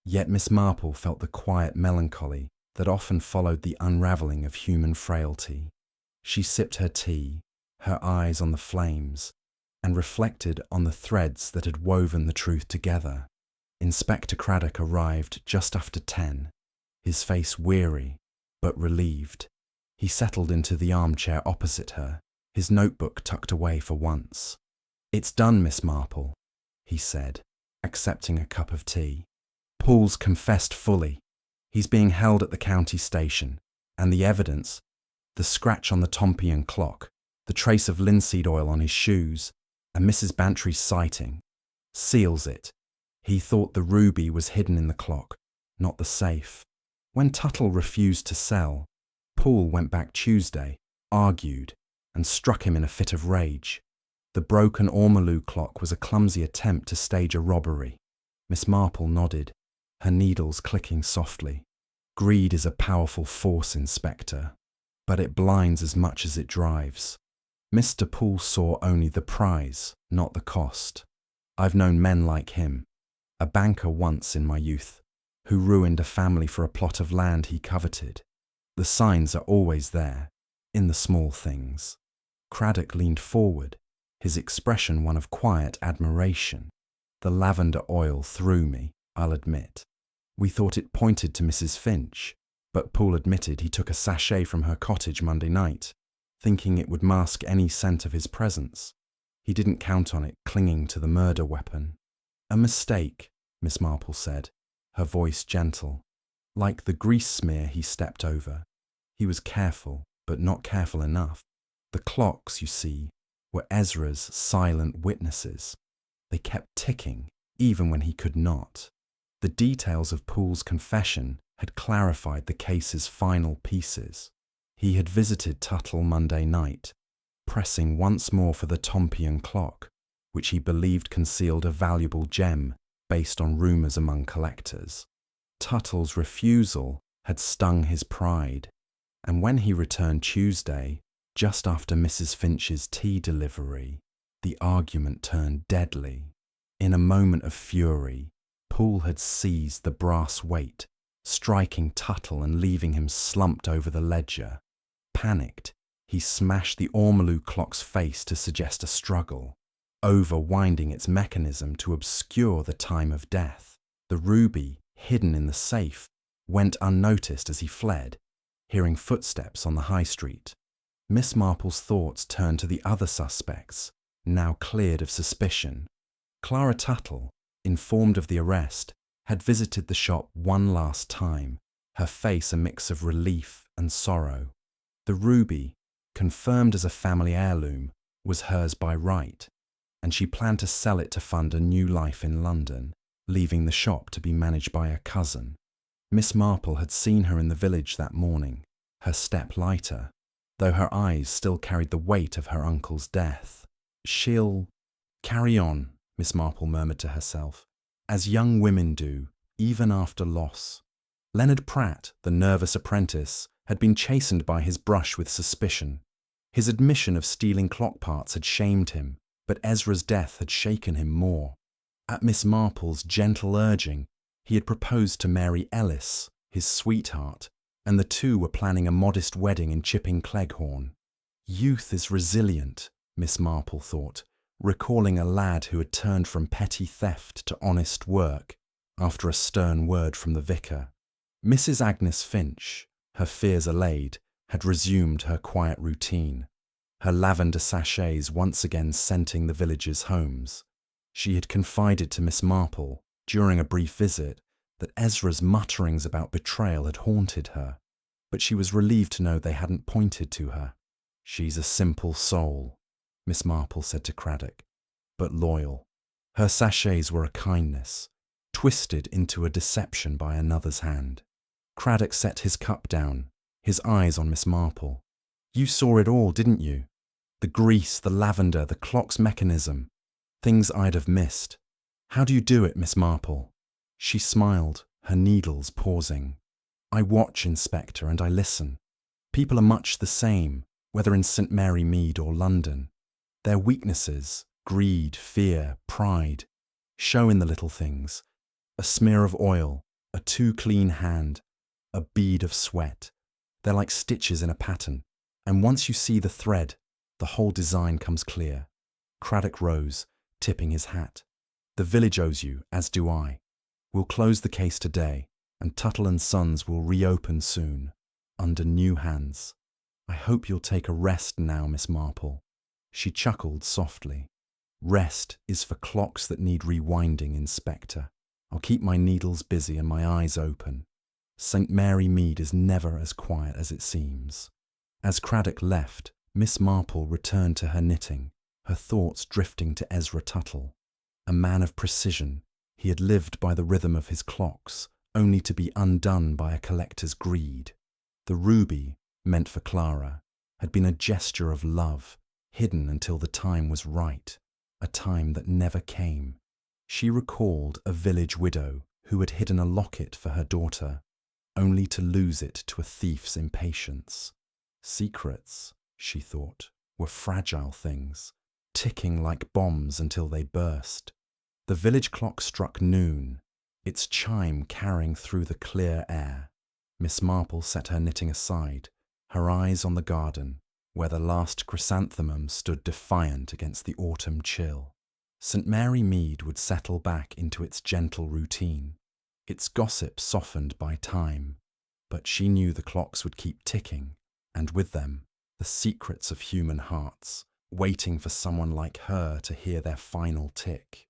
yet Miss Marple felt the quiet melancholy that often followed the unravelling of human frailty. She sipped her tea, her eyes on the flames, and reflected on the threads that had woven the truth together. Inspector Craddock arrived just after 10, his face weary but relieved. He settled into the armchair opposite her, his notebook tucked away for once. "It's done, Miss Marple," he said, accepting a cup of tea. "Poole's confessed fully. He's being held at the county station, and the evidence, the scratch on the Tompion clock, the trace of linseed oil on his shoes, and Mrs. Bantry's sighting, seals it. He thought the ruby was hidden in the clock, not the safe. When Tuttle refused to sell, Poole went back Tuesday, argued, and struck him in a fit of rage. The broken ormolu clock was a clumsy attempt to stage a robbery." Miss Marple nodded, her needles clicking softly. "Greed is a powerful force, Inspector, but it blinds as much as it drives. Mr. Poole saw only the prize, not the cost. I've known men like him, a banker once in my youth, who ruined a family for a plot of land he coveted. The signs are always there, in the small things." Craddock leaned forward, his expression one of quiet admiration. "The lavender oil threw me, I'll admit. We thought it pointed to Mrs. Finch, but Poole admitted he took a sachet from her cottage Monday night, thinking it would mask any scent of his presence. He didn't count on it clinging to the murder weapon." "A mistake," Miss Marple said, her voice gentle. Like the grease smear he stepped over, he was careful, but not careful enough. The clocks, you see, were Ezra's silent witnesses. They kept ticking, even when he could not. The details of Poole's confession had clarified the case's final pieces. He had visited Tuttle Monday night, pressing once more for the Tompion clock, which he believed concealed a valuable gem based on rumours among collectors. Tuttle's refusal had stung his pride, and when he returned Tuesday, just after Mrs. Finch's tea delivery, the argument turned deadly. In a moment of fury, Poole had seized the brass weight, striking Tuttle and leaving him slumped over the ledger. Panicked, he smashed the ormolu clock's face to suggest a struggle, overwinding its mechanism to obscure the time of death. The ruby, hidden in the safe, went unnoticed as he fled, hearing footsteps on the high street. Miss Marple's thoughts turned to the other suspects, now cleared of suspicion. Clara Tuttle, informed of the arrest, had visited the shop one last time, her face a mix of relief and sorrow. The ruby, confirmed as a family heirloom, was hers by right, and she planned to sell it to fund a new life in London, leaving the shop to be managed by a cousin. Miss Marple had seen her in the village that morning, her step lighter, though her eyes still carried the weight of her uncle's death. "She'll carry on," Miss Marple murmured to herself, "as young women do, even after loss." Leonard Pratt, the nervous apprentice, had been chastened by his brush with suspicion. His admission of stealing clock parts had shamed him, but Ezra's death had shaken him more. At Miss Marple's gentle urging, he had proposed to Mary Ellis, his sweetheart, and the two were planning a modest wedding in Chipping Cleghorn. Youth is resilient, Miss Marple thought, recalling a lad who had turned from petty theft to honest work after a stern word from the vicar. Mrs. Agnes Finch, her fears allayed, had resumed her quiet routine, her lavender sachets once again scenting the villagers' homes. She had confided to Miss Marple, during a brief visit, that Ezra's mutterings about betrayal had haunted her, but she was relieved to know they hadn't pointed to her. "She's a simple soul," Miss Marple said to Craddock, "but loyal." Her sachets were a kindness, twisted into a deception by another's hand. Craddock set his cup down, his eyes on Miss Marple. "You saw it all, didn't you? The grease, the lavender, the clock's mechanism. Things I'd have missed. How do you do it, Miss Marple?" She smiled, her needles pausing. "I watch, Inspector, and I listen. People are much the same, whether in St. Mary Mead or London. Their weaknesses, greed, fear, pride, show in the little things. A smear of oil, a too clean hand, a bead of sweat. They're like stitches in a pattern, and once you see the thread, the whole design comes clear." Craddock rose, tipping his hat. "The village owes you, as do I. We'll close the case today, and Tuttle and Sons will reopen soon, under new hands. I hope you'll take a rest now, Miss Marple." She chuckled softly. "Rest is for clocks that need rewinding, Inspector. I'll keep my needles busy and my eyes open. St. Mary Mead is never as quiet as it seems." As Craddock left, Miss Marple returned to her knitting, her thoughts drifting to Ezra Tuttle. A man of precision, he had lived by the rhythm of his clocks, only to be undone by a collector's greed. The ruby, meant for Clara, had been a gesture of love, hidden until the time was right, a time that never came. She recalled a village widow who had hidden a locket for her daughter, only to lose it to a thief's impatience. Secrets, she thought, were fragile things, ticking like bombs until they burst. The village clock struck noon, its chime carrying through the clear air. Miss Marple set her knitting aside, her eyes on the garden, where the last chrysanthemum stood defiant against the autumn chill. St. Mary Mead would settle back into its gentle routine, its gossip softened by time, but she knew the clocks would keep ticking, and with them, the secrets of human hearts, waiting for someone like her to hear their final tick.